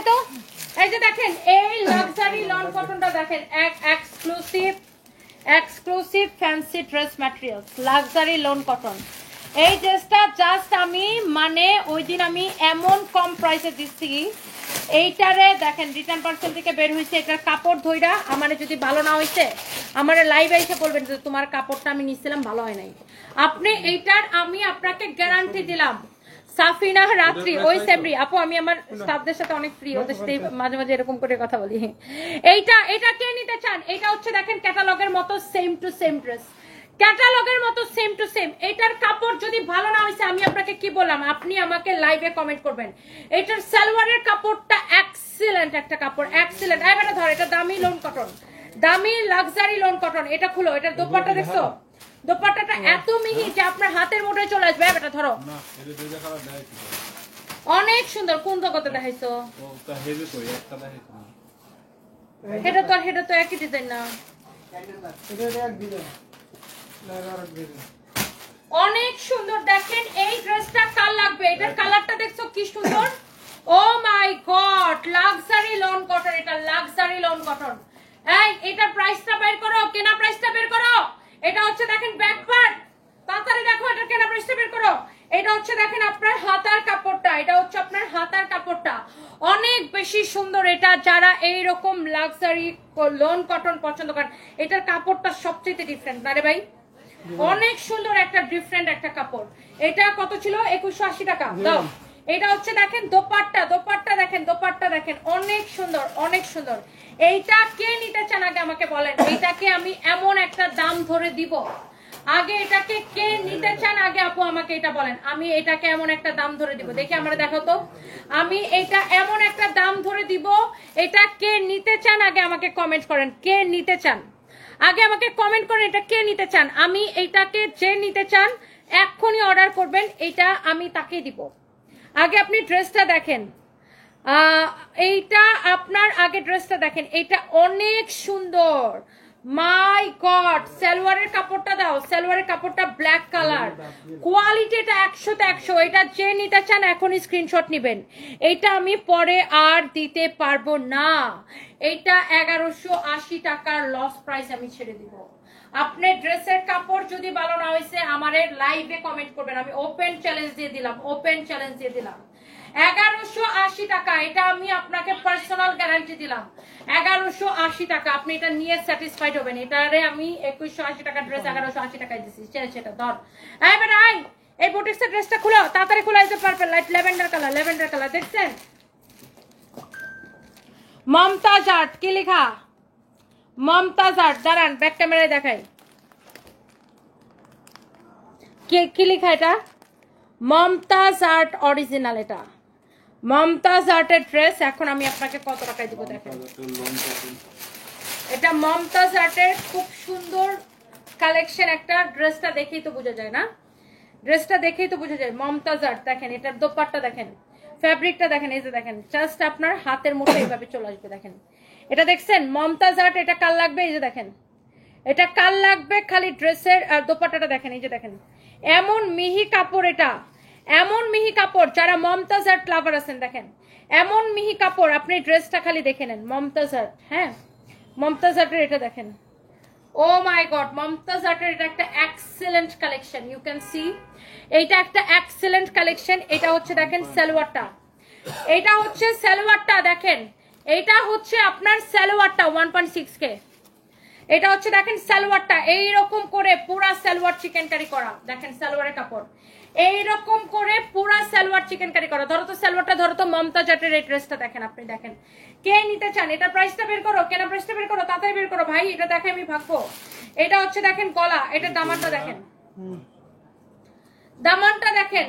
তো এই যে দেখেন এই লাক্সারি লন কটনটা দেখেন, exclusive fancy dress materials, luxury loan cotton. এই ড্রেসটা জাস্ট আমি মানে ওই দিন আমি এমন কম প্রাইসে দিচ্ছি, এইটারে দেখেন রিটার্ন পার্সেল থেকে বের হয়েছে। এটার কাপড় ধইরা আমার যদি ভালো না হয়েছে আমার লাইভে এসে বলবেন যে তোমার কাপড়টা আমি নিছিলাম ভালো হয় নাই। আপনি এইটার আমি আপনাকে গ্যারান্টি দিলাম। সাফিনা রাত্রি, ওই সেমরি আপু, আমি আমার স্টাফদের সাথে অনেক ফ্রি, ওদের সাথে মাঝে মাঝে এরকম করে কথা বলি। এটা কে নিতে চান? এটা হচ্ছে দেখেন ক্যাটালগের মতো সেম টু সেম ড্রেস, ক্যাটালগের মতো সেম টু সেম। এটার কাপড় যদি ভালো না হয়েছে আমি আপনাকে কি বললাম, আপনি আমাকে লাইভে কমেন্ট করবেন। এটার সালোয়ারের কাপড়টা এক্সিলেন্ট একটা কাপড়, এক্সিলেন্ট। এবারে ধর, এটা দামি লোন কটন, দামি লাক্সারি লোন কটন। এটা খুলো, এটার দোপাট্টা দেখছো? দোপাট্টাটা এত মিহি যে আপনার হাতের মুঠোয় চলে আসবে। এটা ধরো, না এটা দুইটা কালার দেখাইছি তো। অনেক সুন্দর। কোন জগতে দেখাইছো? ও তা হেভি কই একটা দেখাইছি না। এটা তো একই ডিজাইন না। এটা এক দিবেন না আর দিবেন। অনেক সুন্দর। দেখেন এই ড্রেসটা কার লাগবে, এটার কালারটা দেখছো কি সুন্দর। ও my god, luxury loan cotton, এটা লাক্সারি লোন কটন। এই এটার প্রাইসটা বের করো, কেনা প্রাইসটা বের করো। এটা হচ্ছে দেখেন ব্যাক পার্ট, তাড়াতাড়ি দেখো এটা কেনা প্রাইসটা বের করো। এটা হচ্ছে দেখেন আপনার হাতার কাপড়টা, এটা হচ্ছে আপনার হাতার কাপড়টা অনেক বেশি সুন্দর। এটা যারা এইরকম লাক্সারি লোন কটন পছন্দ করেন, এটার কাপড়টা সবচেয়ে ডিফারেন্ট না রে ভাই, অনেক সুন্দর একটা ডিফারেন্ট একটা কাপড়। এটা কত ছিল? 2180 টাকা দাও। এটা হচ্ছে দেখেন দোপাট্টা, দোপাট্টা দেখেন, দোপাট্টা দেখেন, অনেক সুন্দর, অনেক সুন্দর। এইটা কে নিতে চান আগে আমাকে বলেন। এইটাকে আমি এমন একটা দাম ধরে দিব, আগে এটাকে কে নিতে চান আগে আপু আমাকে এটা বলেন। আমি এটাকে এমন একটা দাম ধরে দিব, দেখি আমরা দেখো তো। আমি এটা এমন একটা দাম ধরে দিব, এটা কে নিতে চান আগে আমাকে কমেন্ট করেন। কে নিতে চান আগে আমাকে কমেন্ট করেন, এটা কে নিতে চান। আমি এইটাকে যে নিতে চান এক্ষুনি অর্ডার করবেন, এটা আমি তাকে দিব। আগে আপনি ড্রেসটা দেখেন, এইটা আপনার আগে ড্রেসটা দেখেন, এটা অনেক সুন্দর। মাই গড, সালোয়ারের কাপড়টা দাও, সালোয়ারের কাপড়টা ব্ল্যাক কালার, কোয়ালিটিটা 100তে 100। এটা যে নিতে চান এখনই স্ক্রিনশট নেবেন, এটা আমি পরে আর দিতে পারবো না। এটা 1180 টাকার লস প্রাইস আমি ছেড়ে দিব। আপনার ড্রেসের কাপড় যদি ভালো না হয়েছে আমাদের লাইভে কমেন্ট করবেন, আমি ওপেন চ্যালেঞ্জ দিয়ে দিলাম, ওপেন চ্যালেঞ্জ দিয়ে দিলাম। 1180 টাকা, এটা আমি আপনাকে পার্সোনাল গ্যারান্টি দিলাম। 1180 টাকা, আপনি এটা নিয়ে স্যাটিসফাইড হবেন। এটারে আমি 2180 টাকা ড্রেস 1180 টাকায় দিচ্ছি। সেটা ধর, এবার আই এই বুটিক্সের ড্রেসটা খুলো, তাড়াতাড়ি খুলে যেতে পারবেন। Light lavender colour, lavender colour দেখছেন? মমতাজ আর্ট, কি লেখা? মমতাজ আর্ট, দাঁড়ান ব্যাক ক্যামেরায় দেখাই কি লেখা। এটা মমতাজ আর্ট অরিজিনাল, এটা মমতাজ আর্টের ড্রেস। এখন আমি আপনাকে কত টাকায় দিব দেখেন। এটা মমতাজ আর্টের খুব সুন্দর কালেকশন একটা। ড্রেসটা দেখেই তো বোঝা যায় না, ড্রেসটা দেখেই তো বোঝা যায় মমতাজ আর্ট। দেখেন এটার দোপাট্টা দেখেন, ফ্যাব্রিকটা দেখেন, এই যে দেখেন জাস্ট আপনার হাতের মুঠো এইভাবে চলে আসবে। দেখেন এটা দেখছেন মমতাজ আর্ট। এটা কাল লাগবে, এই যে দেখেন এটা কাল লাগবে। খালি ড্রেসের আর দোপাট্টাটা দেখেন, এই যে দেখেন এমন মিহি কাপড়, এটা এমন মিহি কাপড়। যারা মমতাজ আর্ট লাভার আছেন দেখেন এমন মিহি কাপড়। আপনি ড্রেসটা খালি দেখে নেন, মমতাজ আর্ট। হ্যাঁ মমতাজ আর্টের এটা দেখেন, ও মাই গড, মমতাজ আর্টের এটা একটা excellent collection. You can see এইটা একটা এক্সেলেন্ট কালেকশন। এটা হচ্ছে দেখেন সালোয়ারটা, এটা হচ্ছে সালোয়ারটা দেখেন, এটা হচ্ছে আপনার সালোয়ারটা 1.6K। এটা হচ্ছে দেখেন সালোয়ারটা এইরকম করে পুরা সালোয়ার চিকেন কারি করা। দেখেন সালোয়ারের কাপড় এইরকম করে পুরা সালোয়ার চিকেন কারি করা। ধরো তো সালোয়ারটা, ধরো তো মমতাজ আর্টের এই ড্রেসটা দেখেন। আপনি দেখেন কে নিতে চান, এটা প্রাইসটা বের করো, কেনা প্রাইসটা বের করো, তাড়াতাড়ি বের করো ভাই। এটা দেখে আমি ভাগবো। এটা হচ্ছে দেখেন গলা, এটা দামানটা দেখেন, দামানটা দেখেন,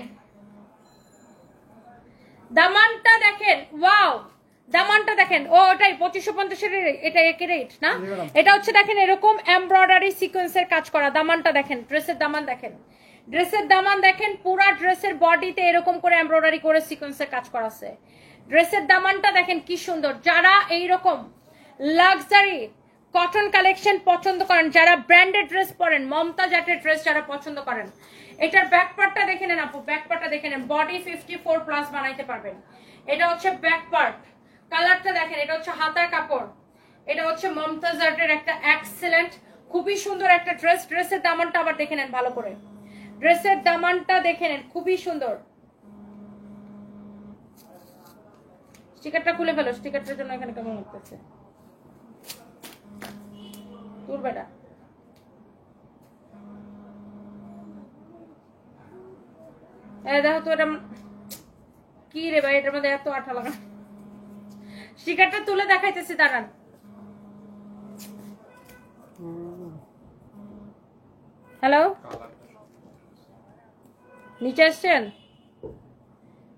দামানটা দেখেন, ওয়াও দামানটা দেখেন। ও ওটাই 2550 এর, এটা একই রেট না? এটা হচ্ছে দেখেন এরকম এমব্রয়ডারি সিকোয়েন্সের কাজ করা। দামানটা দেখেন, ড্রেসের দামান দেখেন, ড্রেসের দামান দেখেন, পুরা ড্রেসের বডিতে এরকম করে এমব্রয়ডারি করে সিকোয়েন্সের কাজ করা আছে। ড্রেসের দামানটা দেখেন কি সুন্দর। যারা এইরকম লাক্সারি কটন কালেকশন পছন্দ করেন, যারা ব্র্যান্ডেড ড্রেস পরেন, মমতাজ আর্টের ড্রেস যারা পছন্দ করেন, এটার ব্যাক পার্টটা দেখে নেন আপু, ব্যাক পার্টটা দেখে নেন। বডি 54+ বানাইতে পারবেন। এটা হচ্ছে ব্যাক পার্ট, কালারটা দেখেন। এটা হচ্ছে হাতার কাপড়, এটা হচ্ছে মমতাজ আর্টের একটা এক্সেলেন্ট খুবই সুন্দর একটা ড্রেস। ড্রেসের দামানটা আবার দেখে নেন ভালো করে, ড্রেসের দামানটা দেখে নেন, খুবই সুন্দর। স্টিকারটা খুলে ফেলো, স্টিকারটার জন্য এখানে কেমন লাগতেছে তোর বেটা। দেখো তো এটা কি রে ভাই, এটার মধ্যে এত আঠা লাগানো। স্টিকারটা তুলে দেখাইতেছি, দাঁড়ান। হ্যালো, নিচে আসছেন?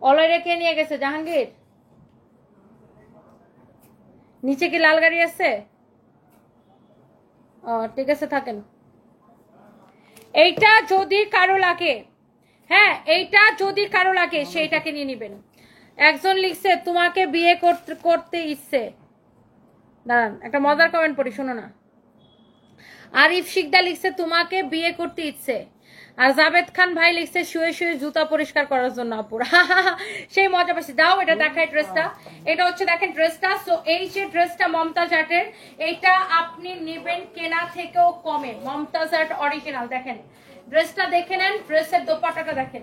অলরেডি কে নিয়ে গেছে? জাহাঙ্গীর, নিচে কি লাল গাড়ি আছে? ও ঠিক আছে, থাকেন। এইটা যদি কারো লাগে, হ্যাঁ এইটা যদি কারো লাগে সেইটাকে নিয়ে নিবেন। একজন লিখছে তোমাকে বিয়ে করতে ইচ্ছে। দাঁড়ান একটা মজার কমেন্ট পড়ি, শোনো না। আরিফ শিকদার লিখছে তোমাকে বিয়ে করতে ইচ্ছে। আর জাবেদ খান ভাই লিখছে শুয়ে শুয়ে জুতা পরিষ্কার করার জন্য আপুর। সেই মজা পাচ্ছি। দাও এটা দেখাই ড্রেসটা। এটা হচ্ছে দেখেন ড্রেসটা। সো এই যে ড্রেসটা মমতাজ আর্টের, এটা আপনি নেবেন কেনা থেকেও কমে। Mumtaz art original. দেখেন ড্রেসটা দেখে নেন, ড্রেসের দোপাট্টাটা দেখেন,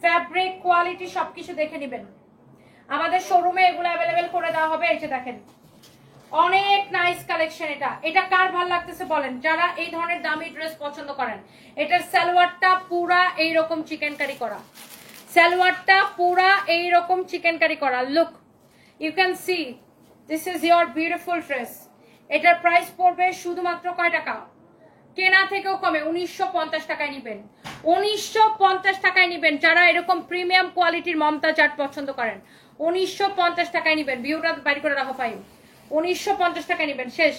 ফ্যাব্রিক কোয়ালিটি সবকিছু দেখে নেবেন। আমাদের শোরুমে এগুলো অ্যাভেলেবেল করে দেওয়া হবে। এই যে দেখেন অনেক নাইস কালেকশন। এটা কার ভালো লাগতেছে বলেন, যারা এই ধরনের দামি ড্রেস পছন্দ করেন। এটার সালোয়ারটা পুরা এইরকম চিকেন কারি করা, সালোয়ারটা পুরা এইরকম চিকেন কারি করা। Look, you can see this is your beautiful dress. এটার প্রাইস পড়বে শুধুমাত্র কয় টাকা? কেনা থেকেও কমে 1950 টাকায় নিবেন। 1950 টাকায় নিবেন যারা এরকম প্রিমিয়াম কোয়ালিটির মমতাজ আর্ট পছন্দ করেন। 1950 টাকায় নিবেন। ভিউটা বাইর করে রাখো পাই। 1950 টাকায় নিবেন। শেষ।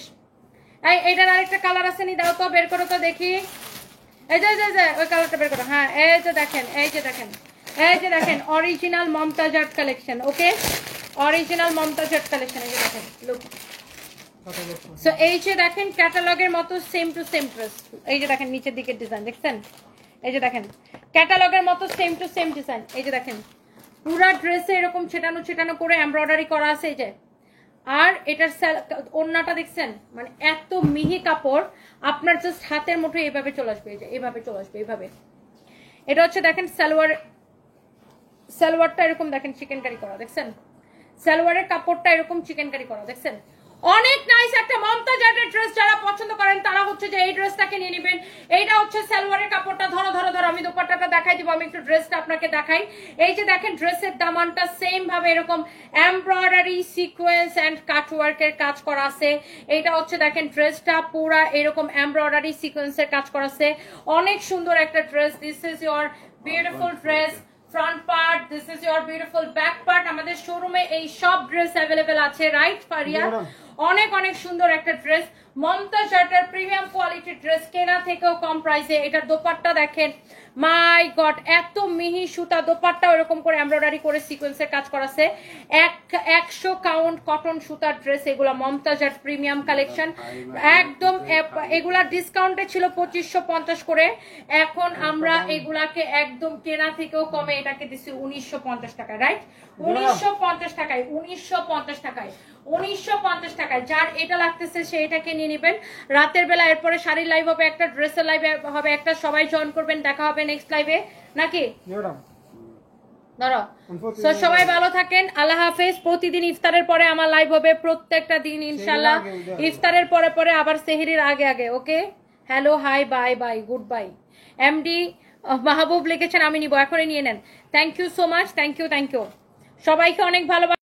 এইটার আরেকটা কালার আছে নি, দাও তো, বের করো তো দেখি। এই যে ওই কালারটা বের করো। হ্যাঁ এই যে দেখেন, এই যে দেখেন, এই যে দেখেন অরিজিনাল মমতাজ আর্ট কালেকশন। ওকে, অরিজিনাল মমতাজ আর্ট কালেকশন। এই যে দেখেন, লুক। সো এই যে দেখেন ক্যাটালগের মতো সেম টু সেম ড্রেস। এই যে দেখেন নিচের দিকের ডিজাইন দেখছেন? এই যে দেখেন ক্যাটালগের মতো সেম টু সেম ডিজাইন। এই যে দেখেন পুরা ড্রেসে এরকম ছেটানো করে এমব্রয়ডারি করা আছে। এই যে, আর এটার ওড়নাটা দেখছেন, মানে এত মিহি কাপড়, আপনার জাস্ট হাতের মুঠোয় এইভাবে চলে আসবে। এই যে এইভাবে চলে আসবে, এইভাবে। এটা হচ্ছে দেখেন সালোয়ারটা এরকম দেখেন চিকেন কারি করা, দেখছেন? সালোয়ারের কাপড়টা এরকম চিকেন কারি করা, দেখছেন? অনেক নাইস একটা মমতাজ আর্টের ড্রেস। যারা পছন্দ করেন তারা হচ্ছে যে এই ড্রেসটাকে নিয়ে নেবেন। এইটা হচ্ছে সালোয়ারের কাপড়টা। ধরো ধরো ধরো, আমি দোপাট্টাটা দেখাই দিব। আমি একটু ড্রেসটা আপনাকে দেখাই। এই যে দেখেন ড্রেসের দামানটা সেম ভাবে এরকম এমব্রয়ডারি সিকোয়েন্স এন্ড কাটওয়ার্কের কাজ করা আছে। এইটা হচ্ছে দেখেন ড্রেসটা পুরা এরকম এমব্রয়ডারি সিকোয়েন্সের কাজ করা আছে। অনেক সুন্দর একটা dress. This is your beautiful dress. Front part, this is your beautiful back part. আমাদের শোরুমে এই সব ড্রেস অ্যাভেলেবেল আছে, রাইট ফারিয়া? অনেক অনেক সুন্দর একটা ড্রেস, মমতাজ আর্টের প্রিমিয়াম কোয়ালিটির ড্রেস, কেনা থেকেও কম প্রাইসে। এটার দোপাট্টা দেখেন, মাই গড, এত মিহি সুতা দোপাট্টা এরকম করে এমব্রয়ডারি করে সিকোয়েন্সের কাজ করাছে। 100 কাউন্ট কটন সুতার ড্রেস এগুলা, মমতাজ আর্ট প্রিমিয়াম কালেকশন। একদম এগুলা ডিসকাউন্টে ছিল 2550 করে, এখন আমরা এগুলাকে একদম কেনা থেকেও কমে এটাকে দিচ্ছি 1950 টাকায়, রাইট? 1950 টাকায়, 1950 টাকায়, 1950 টাকায়। যার এটা লাগতেছে সে এটাকে নিয়ে নেবেন। রাতের বেলা এরপরে শাড়ির লাইভ হবে একটা, ড্রেসের লাইভ হবে একটা, সবাই জয়েন করবেন। দেখা হবে নেক্সট লাইভে নাকি? ধরো। সো সবাই ভালো থাকেন, আল্লাহ হাফেজ। প্রতিদিন ইফতারের পরে আমার লাইভ হবে, প্রত্যেকটা দিন ইনশাআল্লাহ। ইফতারের পরে পরে আবার সেহরির আগে আগে। Okay, hello, hi, bye bye, goodbye. MD Mahbub লিখেছেন আমি নিব, এখনই নিয়ে নেন। Thank you so much, thank you. সবাইকে অনেক ভালো।